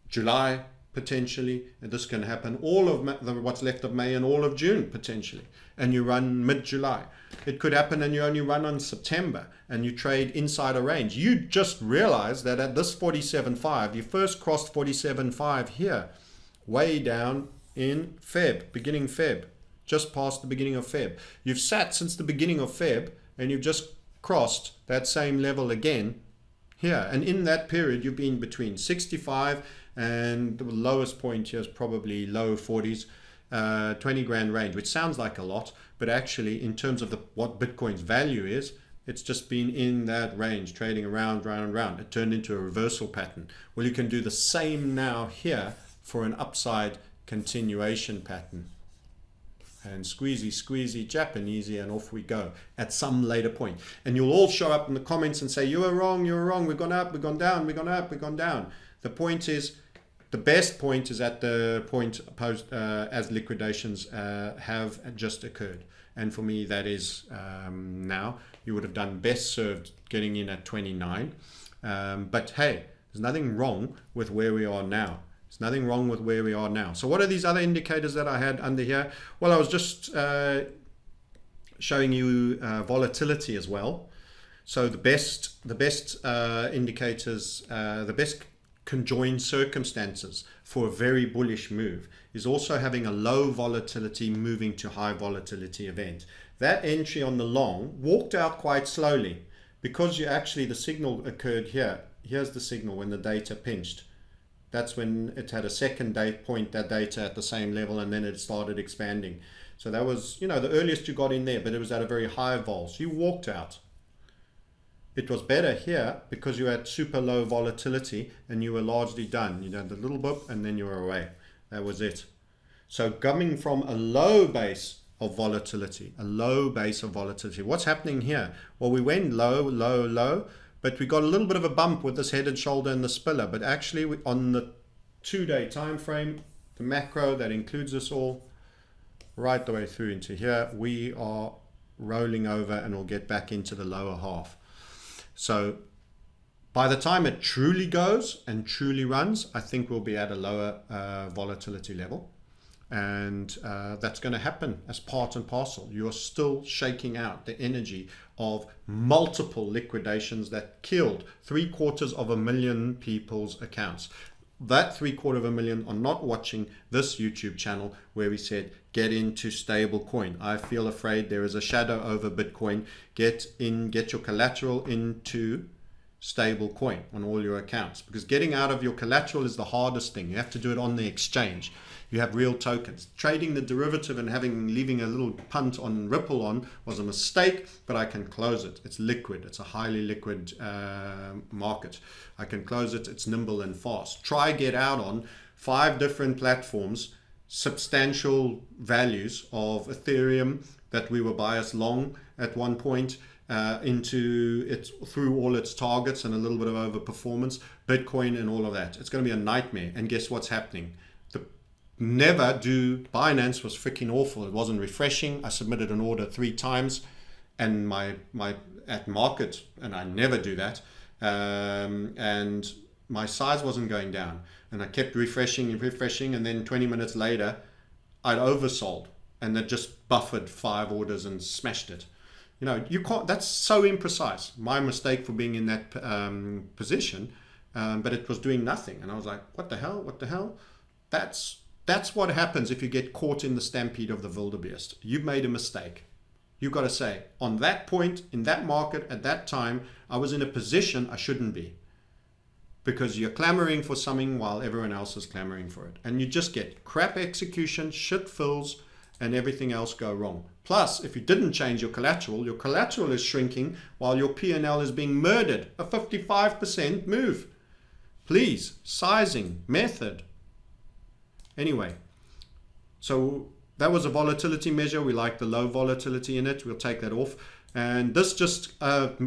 S2: July, potentially. And this can happen all of what's left of May and all of June, potentially. And you run mid-July. It could happen and you only run on September and you trade inside a range. You just realize that at this 47.5, you first crossed 47.5 here, way down in beginning Feb, just past the beginning of Feb. You've sat since the beginning of Feb and you've just crossed that same level again here. And in that period, you've been between 65 and the lowest point here is probably low 40s. 20 grand range, which sounds like a lot, but actually in terms of what Bitcoin's value is, it's just been in that range, trading around. It turned into a reversal pattern. Well, you can do the same now here for an upside continuation pattern. And squeezy, Japanesey, and off we go at some later point. And you'll all show up in the comments and say, you were wrong, we've gone up, we've gone down, we've gone up, we've gone down. The point is, the best point is at the point post as liquidations have just occurred. And for me, that is now. You would have done best served getting in at 29. But hey, there's nothing wrong with where we are now. There's nothing wrong with where we are now. So what are these other indicators that I had under here? Well, I was just showing you volatility as well. So the best indicators, the best conjoined circumstances for a very bullish move is also having a low volatility moving to high volatility event. That entry on the long walked out quite slowly because the signal occurred here. Here's the signal when the data pinched. That's when it had a second point, that data at the same level, and then it started expanding. So that was, the earliest you got in there, but it was at a very high vol. So you walked out. It was better here because you had super low volatility and you were largely done. You had a little bit and then you were away. That was it. So coming from a low base of volatility, what's happening here? Well, we went low, but we got a little bit of a bump with this head and shoulder and the spiller. But actually on the 2-day time frame, the macro that includes us all, right the way through into here, we are rolling over and we'll get back into the lower half. So by the time it truly goes and truly runs, I think we'll be at a lower volatility level. And that's going to happen as part and parcel. You're still shaking out the energy of multiple liquidations that killed 750,000 people's accounts. that 750,000 are not watching this YouTube channel where we said, get into stable coin. I feel afraid there is a shadow over Bitcoin. Get your collateral into stable coin on all your accounts, because getting out of your collateral is the hardest thing. You have to do it on the exchange. You have real tokens. Trading the derivative and leaving a little punt on Ripple on was a mistake, but I can close it. It's liquid. It's a highly liquid market. I can close it. It's nimble and fast. Try get out on 5 different platforms, substantial values of Ethereum that we were biased long at one point, into it through all its targets and a little bit of overperformance, Bitcoin and all of that. It's going to be a nightmare. And guess what's happening? Never do. Binance was freaking awful. It wasn't refreshing. I submitted an order 3 times and my at market, and I never do that. And my size wasn't going down, and I kept refreshing, and then 20 minutes later I'd oversold and it just buffered 5 orders and smashed it. You know, you can't, that's so imprecise. My mistake for being in that position, but it was doing nothing. And I was like, what the hell? That's what happens if you get caught in the stampede of the wildebeest. You've made a mistake. You've got to say, on that point, in that market, at that time, I was in a position I shouldn't be. Because you're clamoring for something while everyone else is clamoring for it. And you just get crap execution, shit fills, and everything else go wrong. Plus, if you didn't change your collateral is shrinking while your P&L is being murdered. A 55% move. Please, sizing, method. Anyway, so that was a volatility measure. We like the low volatility in it. We'll take that off. And this just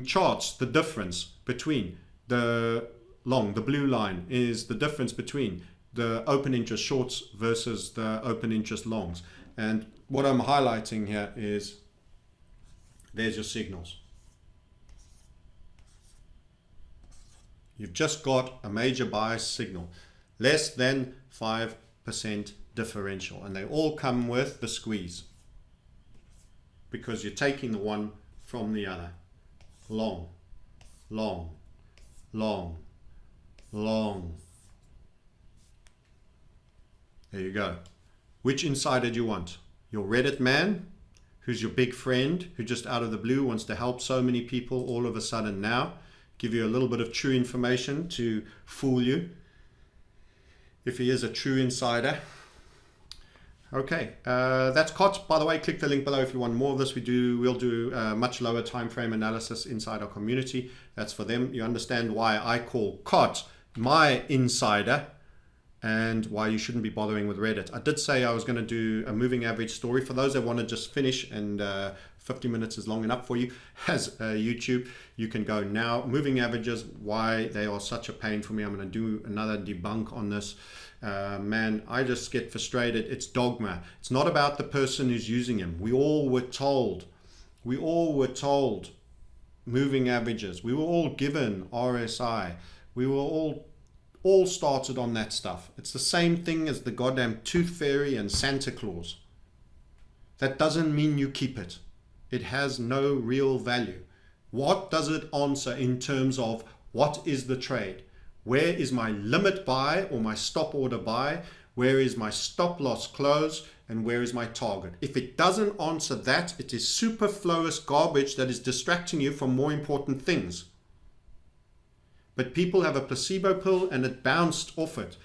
S2: charts the difference between the blue line is the difference between the open interest shorts versus the open interest longs. And what I'm highlighting here is, there's your signals. You've just got a major bias signal, less than 5% differential, and they all come with the squeeze because you're taking the one from the other. Long, long, long, long. There you go. Which insider do you want? Your Reddit man, who's your big friend, who just out of the blue wants to help so many people all of a sudden now, give you a little bit of true information to fool you, if he is a true insider. Okay, that's CoT. By the way, click the link below if you want more of this. We'll do much lower time frame analysis inside our community. That's for them. You understand why I call CoT my insider, and why you shouldn't be bothering with Reddit. I did say I was going to do a moving average story. For those that want to just finish, and 50 minutes is long enough for you as YouTube, you can go now. Moving averages, why they are such a pain for me. I'm going to do another debunk on this. Man, I just get frustrated. It's dogma. It's not about the person who's using them. We all were told moving averages. We were all given RSI. We were all started on that stuff. It's the same thing as the goddamn tooth fairy and Santa Claus. That doesn't mean you keep it. It has no real value. What does it answer in terms of what is the trade? Where is my limit buy or my stop order buy? Where is my stop loss close? And where is my target? If it doesn't answer that, it is superfluous garbage that is distracting you from more important things. But people have a placebo pill and it bounced off it.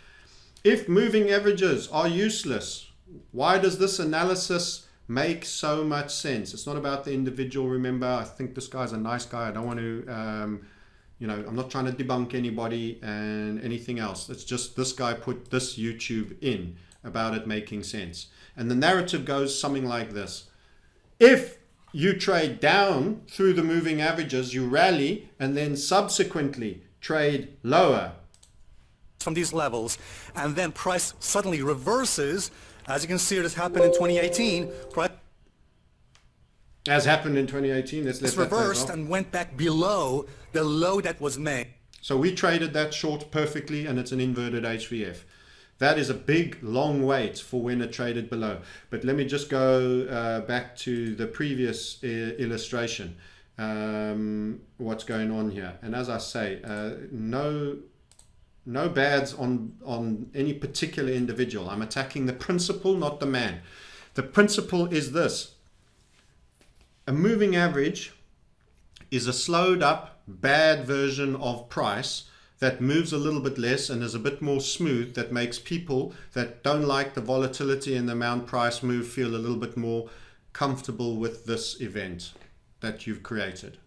S2: If moving averages are useless, why does this analysis make so much sense? It's not about the individual. Remember, I think this guy's a nice guy. I don't want to, I'm not trying to debunk anybody and anything else. It's just this guy put this YouTube in about it making sense. And the narrative goes something like this. If you trade down through the moving averages, you rally, and then subsequently trade lower
S3: from these levels, and then price suddenly reverses, as you can see it has happened in 2018. Price
S2: as happened in 2018, let's let that
S3: reversed and went back below the low that was made.
S2: So we traded that short perfectly, and it's an inverted HVF. That is a big long wait for when it traded below. But let me just go back to the previous illustration. What's going on here? And as I say, no No bads on any particular individual. I'm attacking the principle, not the man. The principle is this. A moving average is a slowed up, bad version of price that moves a little bit less and is a bit more smooth, that makes people that don't like the volatility and the amount price move feel a little bit more comfortable with this event that you've created,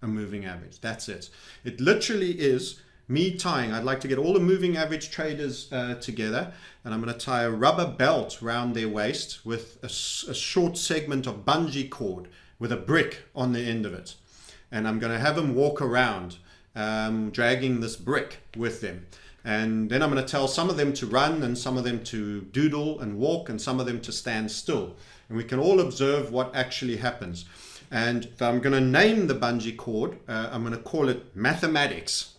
S2: a moving average. That's it. It literally is me tying. I'd like to get all the moving average traders together, and I'm going to tie a rubber belt around their waist with a short segment of bungee cord with a brick on the end of it. And I'm going to have them walk around dragging this brick with them. And then I'm going to tell some of them to run and some of them to doodle and walk and some of them to stand still. And we can all observe what actually happens. And I'm going to name the bungee cord. I'm going to call it mathematics.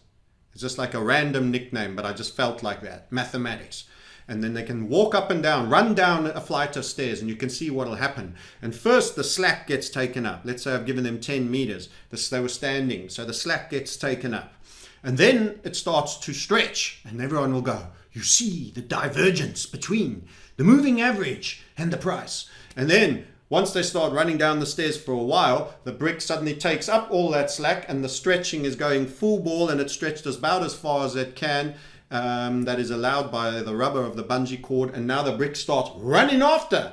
S2: It's just like a random nickname, but I just felt like that. Mathematics. And then they can walk up and down, run down a flight of stairs, and you can see what will happen. And first, the slack gets taken up. Let's say I've given them 10 meters. They were standing, so the slack gets taken up. And then it starts to stretch, and everyone will go, you see the divergence between the moving average and the price. And then once they start running down the stairs for a while, the brick suddenly takes up all that slack, and the stretching is going full ball, and it's stretched about as far as it can. That is allowed by the rubber of the bungee cord, and now the brick starts running after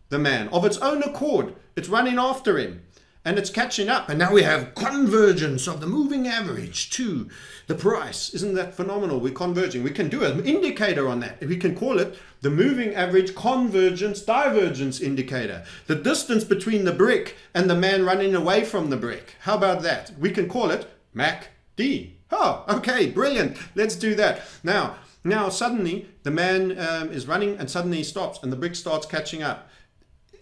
S2: the man of its own accord. It's running after him and it's catching up, and now we have convergence of the moving average to the price. Isn't that phenomenal? We're converging. We can do an indicator on that. We can call it the moving average convergence divergence indicator, the distance between the brick and the man running away from the brick. How about that? We can call it MACD. Oh, okay, brilliant. Let's do that. Now suddenly the man is running and suddenly he stops and the brick starts catching up.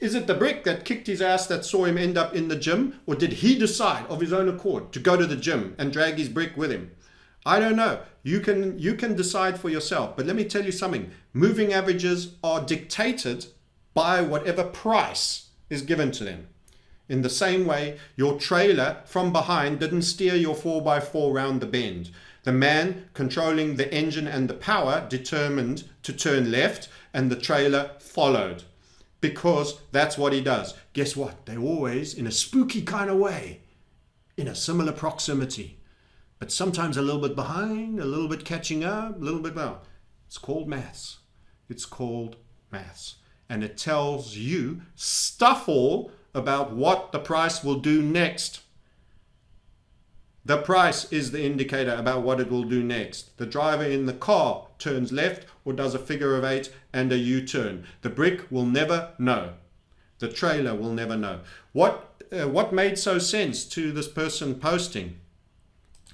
S2: Is it the brick that kicked his ass that saw him end up in the gym? Or did he decide of his own accord to go to the gym and drag his brick with him? I don't know. You can decide for yourself. But let me tell you something. Moving averages are dictated by whatever price is given to them. In the same way, your trailer from behind didn't steer your 4x4 round the bend. The man controlling the engine and the power determined to turn left, and the trailer followed. Because that's what he does. Guess what? They're always, in a spooky kind of way, in a similar proximity. But sometimes a little bit behind, a little bit catching up, a little bit well. It's called maths. It's called maths. And it tells you stuff all about what the price will do next. The price is the indicator about what it will do next. The driver in the car turns left or does a figure of 8 and a U-turn. The brick will never know. The trailer will never know. What made so sense to this person posting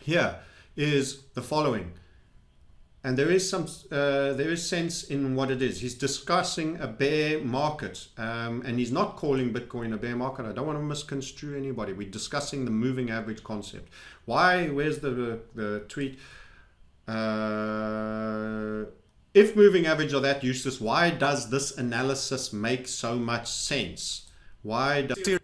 S2: here is the following. And there is sense in what it is. He's discussing a bear market, and he's not calling Bitcoin a bear market. I don't want to misconstrue anybody. We're discussing the moving average concept. Why? Where's the tweet? If moving average are that useless, why does this analysis make so much sense? Why does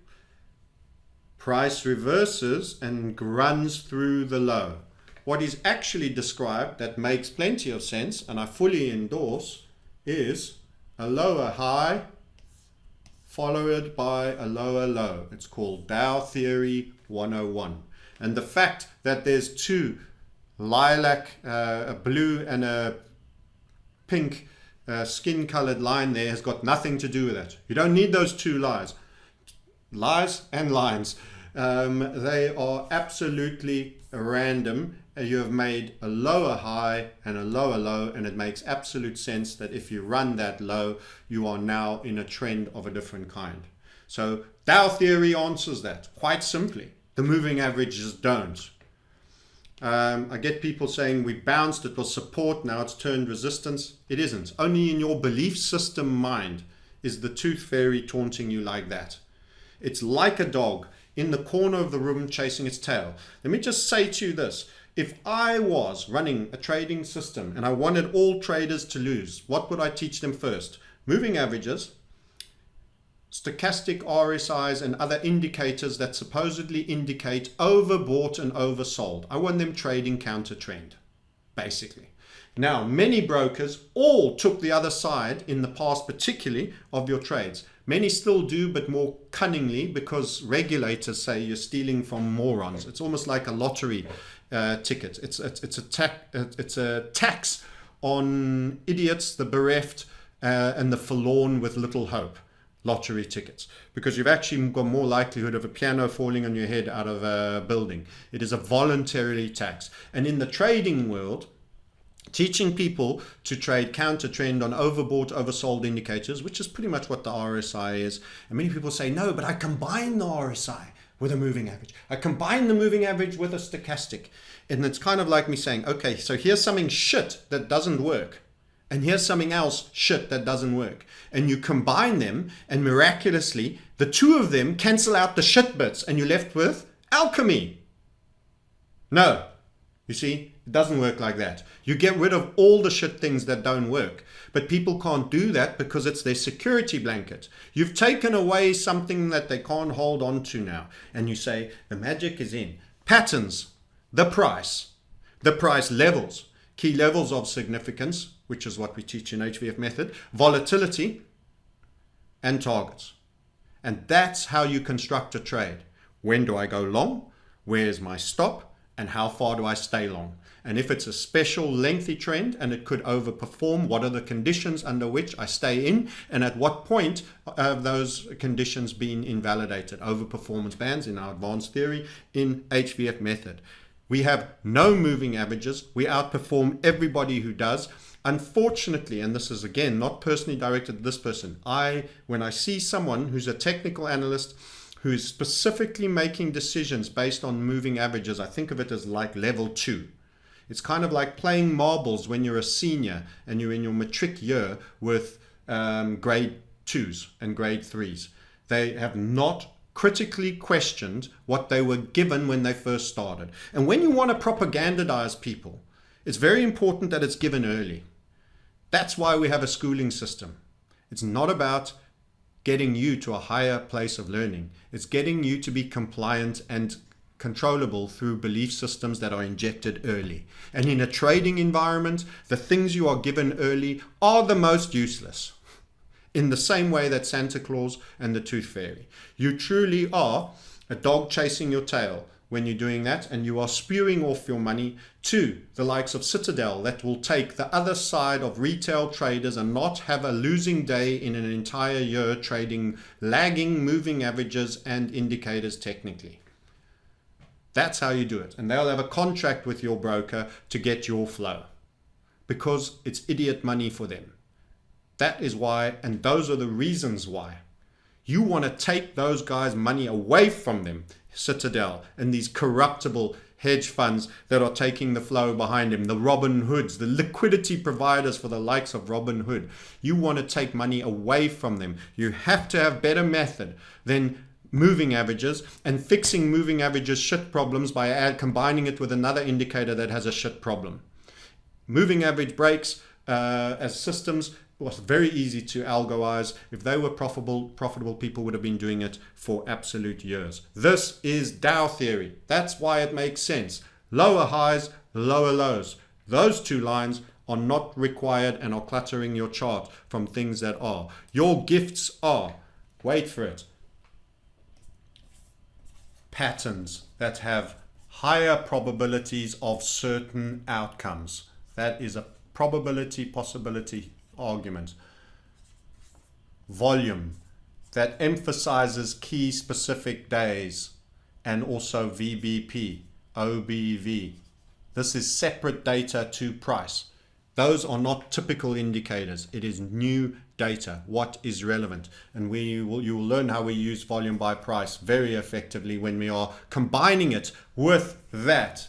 S2: price reverses and runs through the low? What is actually described that makes plenty of sense, and I fully endorse, is a lower high followed by a lower low. It's called Dow Theory 101. And the fact that there's two lilac, a blue and a pink skin colored line there has got nothing to do with it. You don't need those two lies and lines. They are absolutely random. You have made a lower high and a lower low, and it makes absolute sense that if you run that low, you are now in a trend of a different kind. So Dow theory answers that quite simply. The moving averages don't. I get people saying we bounced, it was support, now it's turned resistance. It isn't. Only in your belief system mind is the tooth fairy taunting you like that. It's like a dog in the corner of the room chasing its tail. Let me just say to you this. If I was running a trading system and I wanted all traders to lose, what would I teach them first? Moving averages, stochastic RSIs, and other indicators that supposedly indicate overbought and oversold. I want them trading counter trend, basically. Now, many brokers all took the other side in the past, particularly of your trades. Many still do, but more cunningly, because regulators say you're stealing from morons. It's almost like a lottery ticket. It's a tax on idiots, the bereft, and the forlorn with little hope. Lottery tickets, because you've actually got more likelihood of a piano falling on your head out of a building. It is a voluntary tax. And in the trading world, teaching people to trade counter trend on overbought, oversold indicators, which is pretty much what the RSI is. And many people say, no, but I combine the RSI with a moving average. I combine the moving average with a stochastic. And it's kind of like me saying, okay, so here's something shit that doesn't work. And here's something else shit that doesn't work. And you combine them, and miraculously, the two of them cancel out the shit bits, and you're left with alchemy. No. You see, it doesn't work like that. You get rid of all the shit things that don't work. But people can't do that because it's their security blanket. You've taken away something that they can't hold on to now. And you say, the magic is in patterns, the price levels, key levels of significance, which is what we teach in HVF method, volatility, and targets. And that's how you construct a trade. When do I go long? Where's my stop? And how far do I stay long? And if it's a special lengthy trend and it could overperform, what are the conditions under which I stay in? And at what point have those conditions been invalidated? Overperformance bands in our advanced theory in HVF method. We have no moving averages. We outperform everybody who does. Unfortunately, and this is again not personally directed at this person, when I see someone who's a technical analyst who's specifically making decisions based on moving averages, I think of it as like level 2. It's kind of like playing marbles when you're a senior and you're in your matric year with grade 2s and grade 3s. They have not critically questioned what they were given when they first started. And when you want to propagandize people, it's very important that it's given early. That's why we have a schooling system. It's not about getting you to a higher place of learning. It's getting you to be compliant and controllable through belief systems that are injected early. And in a trading environment, the things you are given early are the most useless. In the same way that Santa Claus and the Tooth Fairy. You truly are a dog chasing your tail when you're doing that, and you are spewing off your money to the likes of Citadel that will take the other side of retail traders and not have a losing day in an entire year trading lagging moving averages and indicators technically. That's how you do it. And they'll have a contract with your broker to get your flow because it's idiot money for them. That is why, and those are the reasons why. You want to take those guys' money away from them, Citadel, and these corruptible hedge funds that are taking the flow behind him, the Robin Hoods, the liquidity providers for the likes of Robin Hood. You want to take money away from them. You have to have better method than moving averages and fixing moving averages shit problems by combining it with another indicator that has a shit problem. Moving average breaks as systems was very easy to algoize. If they were profitable people would have been doing it for absolute years. This is Dow theory. That's why it makes sense. Lower highs, lower lows. Those two lines are not required and are cluttering your chart from things that are. Your gifts are, wait for it, patterns that have higher probabilities of certain outcomes. That is a probability possibility argument. Volume that emphasizes key specific days, and also VBP, OBV. This is separate data to price. Those are not typical indicators. It is new data. What is relevant? And you will learn how we use volume by price very effectively when we are combining it with that.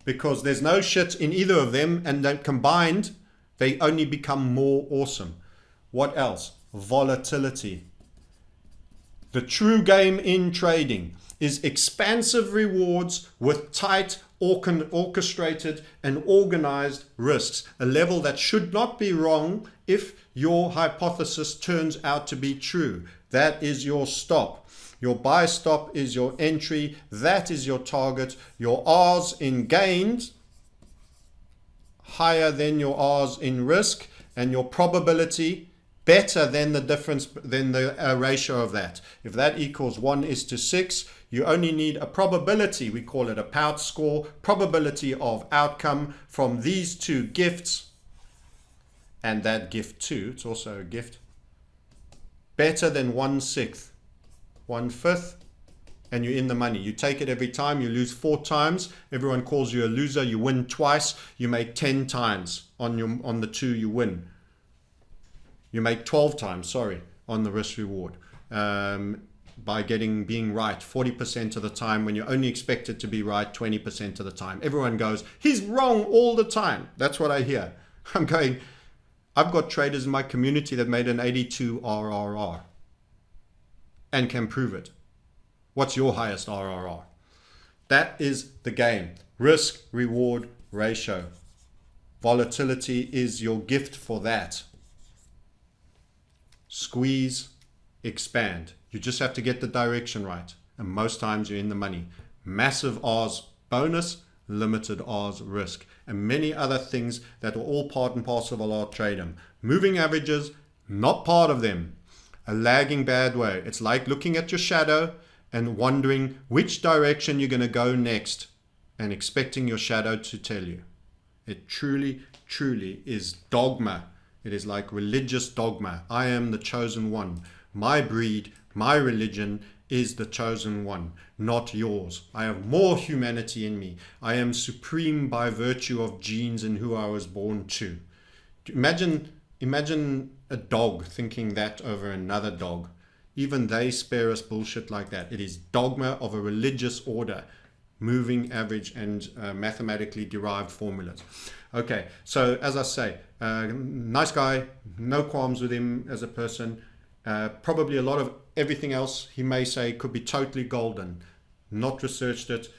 S2: Because there's no shit in either of them, and then combined, they only become more awesome. What else? Volatility. The true game in trading is expansive rewards with tight, orchestrated and organized risks. A level that should not be wrong if your hypothesis turns out to be true. That is your stop. Your buy stop is your entry. That is your target. Your R's in gains, higher than your R's in risk, and your probability better than the difference, than the ratio of that. If that equals 1:6, you only need a probability, we call it a POUT score, probability of outcome from these two gifts, and that gift too, it's also a gift, better than 1/6, 1/5, and you're in the money. You take it every time, you lose 4 times, everyone calls you a loser, you win twice, you make 10 times on the 2 you win. You make 12 times, sorry, on the risk reward, by being right 40% of the time when you only expect it to be right 20% of the time. Everyone goes, he's wrong all the time. That's what I hear. I'm going, I've got traders in my community that made an 82 RRR and can prove it. What's your highest RRR? That is the game. Risk reward ratio. Volatility is your gift for that. Squeeze, expand. You just have to get the direction right. And most times you're in the money. Massive R's bonus, limited R's risk. And many other things that are all part and parcel of our trading. Moving averages, not part of them. A lagging bad way. It's like looking at your shadow and wondering which direction you're going to go next and expecting your shadow to tell you. It truly, truly is dogma. It is like religious dogma. I am the chosen one. My breed, my religion is the chosen one, not yours. I have more humanity in me. I am supreme by virtue of genes and who I was born to. Imagine a dog thinking that over another dog. Even they spare us bullshit like that. It is dogma of a religious order, moving average and mathematically derived formulas. Okay, so as I say, nice guy, no qualms with him as a person. Probably a lot of everything else he may say could be totally golden. Not researched it,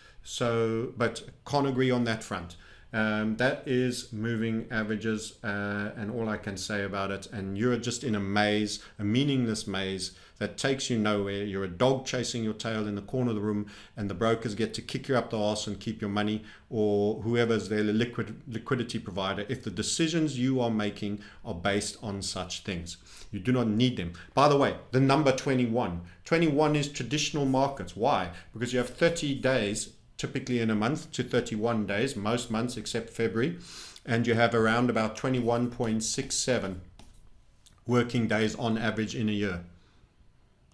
S2: but can't agree on that front. That is moving averages, and all I can say about it. And you're just in a maze, a meaningless maze that takes you nowhere. You're a dog chasing your tail in the corner of the room, and the brokers get to kick you up the arse and keep your money, or whoever's their liquidity provider, if the decisions you are making are based on such things. You do not need them. By the way, the number 21. 21 is traditional markets. Why? Because you have 30 days typically in a month to 31 days, most months except February, and you have around about 21.67 working days on average in a year.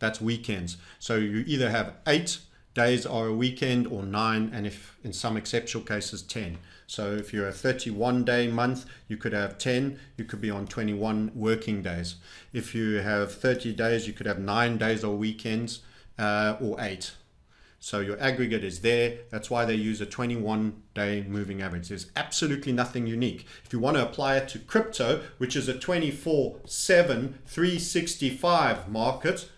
S2: That's weekends. So you either have 8 days are a weekend or 9, and if in some exceptional cases 10. So if you're a 31-day month, you could have 10, you could be on 21 working days. If you have 30 days, you could have 9 days or weekends, or 8. So your aggregate is there. That's why they use a 21-day moving average. There's absolutely nothing unique. If you want to apply it to crypto, which is a 24/7, 365 market,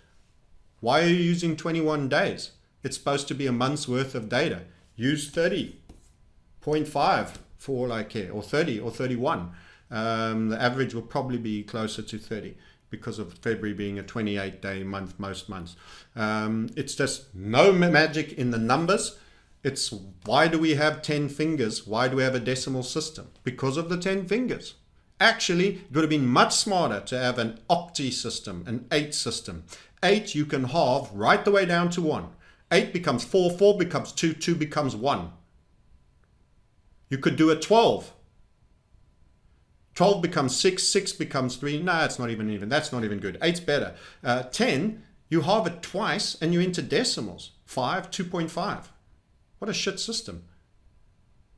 S2: why are you using 21 days? It's supposed to be a month's worth of data. Use 30.5 for all I care, or 30 or 31. The average will probably be closer to 30 because of February being a 28-day month most months. It's just no magic in the numbers. It's why do we have 10 fingers? Why do we have a decimal system? Because of the 10 fingers. Actually, it would have been much smarter to have an octi system, an 8 system. 8 you can halve right the way down to 1. 8 becomes 4, 4 becomes 2, 2 becomes 1. You could do a 12. 12 becomes 6, 6 becomes 3. No, it's not even. That's not even good. 8's better. 10, you halve it twice and you're into decimals. 5, 2.5. What a shit system.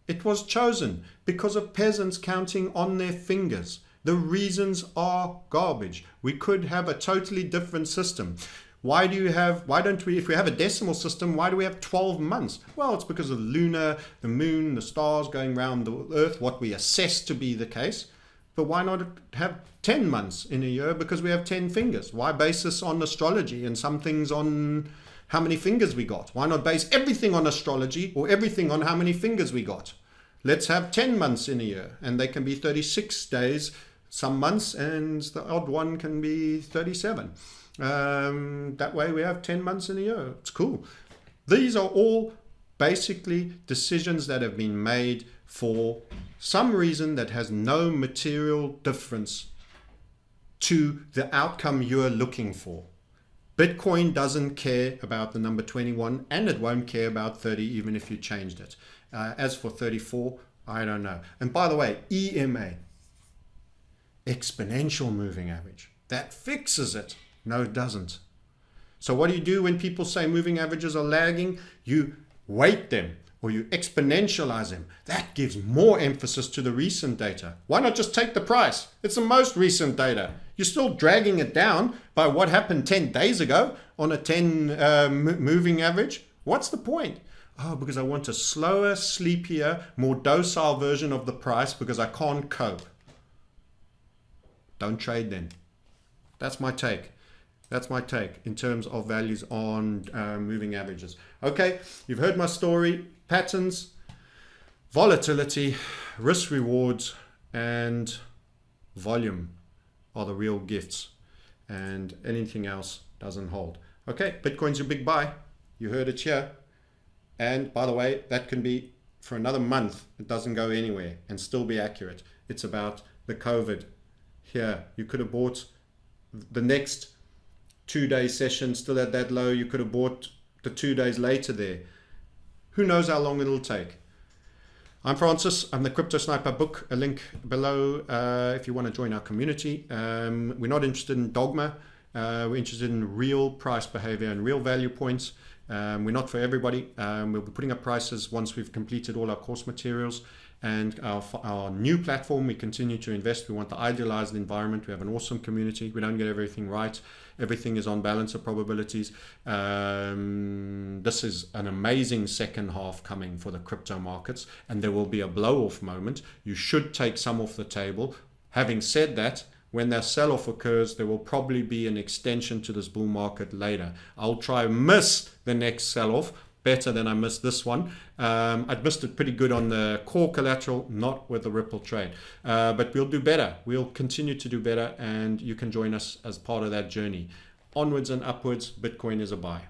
S2: It was chosen because of peasants counting on their fingers. The reasons are garbage. We could have a totally different system. If we have a decimal system, why do we have 12 months? Well, it's because of lunar, the moon, the stars going around the earth, what we assess to be the case. But why not have 10 months in a year? Because we have 10 fingers. Why base this on astrology and some things on how many fingers we got? Why not base everything on astrology or everything on how many fingers we got? Let's have 10 months in a year, and they can be 36 days some months, and the odd one can be 37. That way we have 10 months in a year. It's cool. These are all basically decisions that have been made for some reason that has no material difference to the outcome you're looking for. Bitcoin doesn't care about the number 21, and it won't care about 30 even if you changed it. As for 34, I don't know. And by the way, EMA, exponential moving average, that fixes it. No, it doesn't. So what do you do when people say moving averages are lagging? You weight them, or you exponentialize them. That gives more emphasis to the recent data. Why not just take the price? It's the most recent data. You're still dragging it down by what happened 10 days ago on a 10 moving average. What's the point? Oh, because I want a slower, sleepier, more docile version of the price because I can't cope. Don't trade then. That's my take. That's my take in terms of values on moving averages. Okay, you've heard my story. Patterns, volatility, risk rewards, and volume are the real gifts. And anything else doesn't hold. Okay, Bitcoin's your big buy. You heard it here. And by the way, that can be for another month. It doesn't go anywhere and still be accurate. It's about the COVID. Here, you could have bought the next 2-day session still at that low. You could have bought the 2 days later there. Who knows how long it'll take? I'm Francis. I'm the Crypto Sniper book. A link below if you want to join our community. We're not interested in dogma. We're interested in real price behavior and real value points. We're not for everybody. We'll be putting up prices once we've completed all our course materials. And our new platform, we continue to invest. We want the idealized environment. We have an awesome community. We don't get everything right. Everything is on balance of probabilities. This is an amazing second half coming for the crypto markets, and there will be a blow-off moment. You should take some off the table. Having said that, when that sell-off occurs, there will probably be an extension to this bull market later. I'll try and miss the next sell-off better than I missed this one. I'd missed it pretty good on the core collateral, not with the Ripple trade. But we'll do better. We'll continue to do better, and you can join us as part of that journey. Onwards and upwards, Bitcoin is a buy.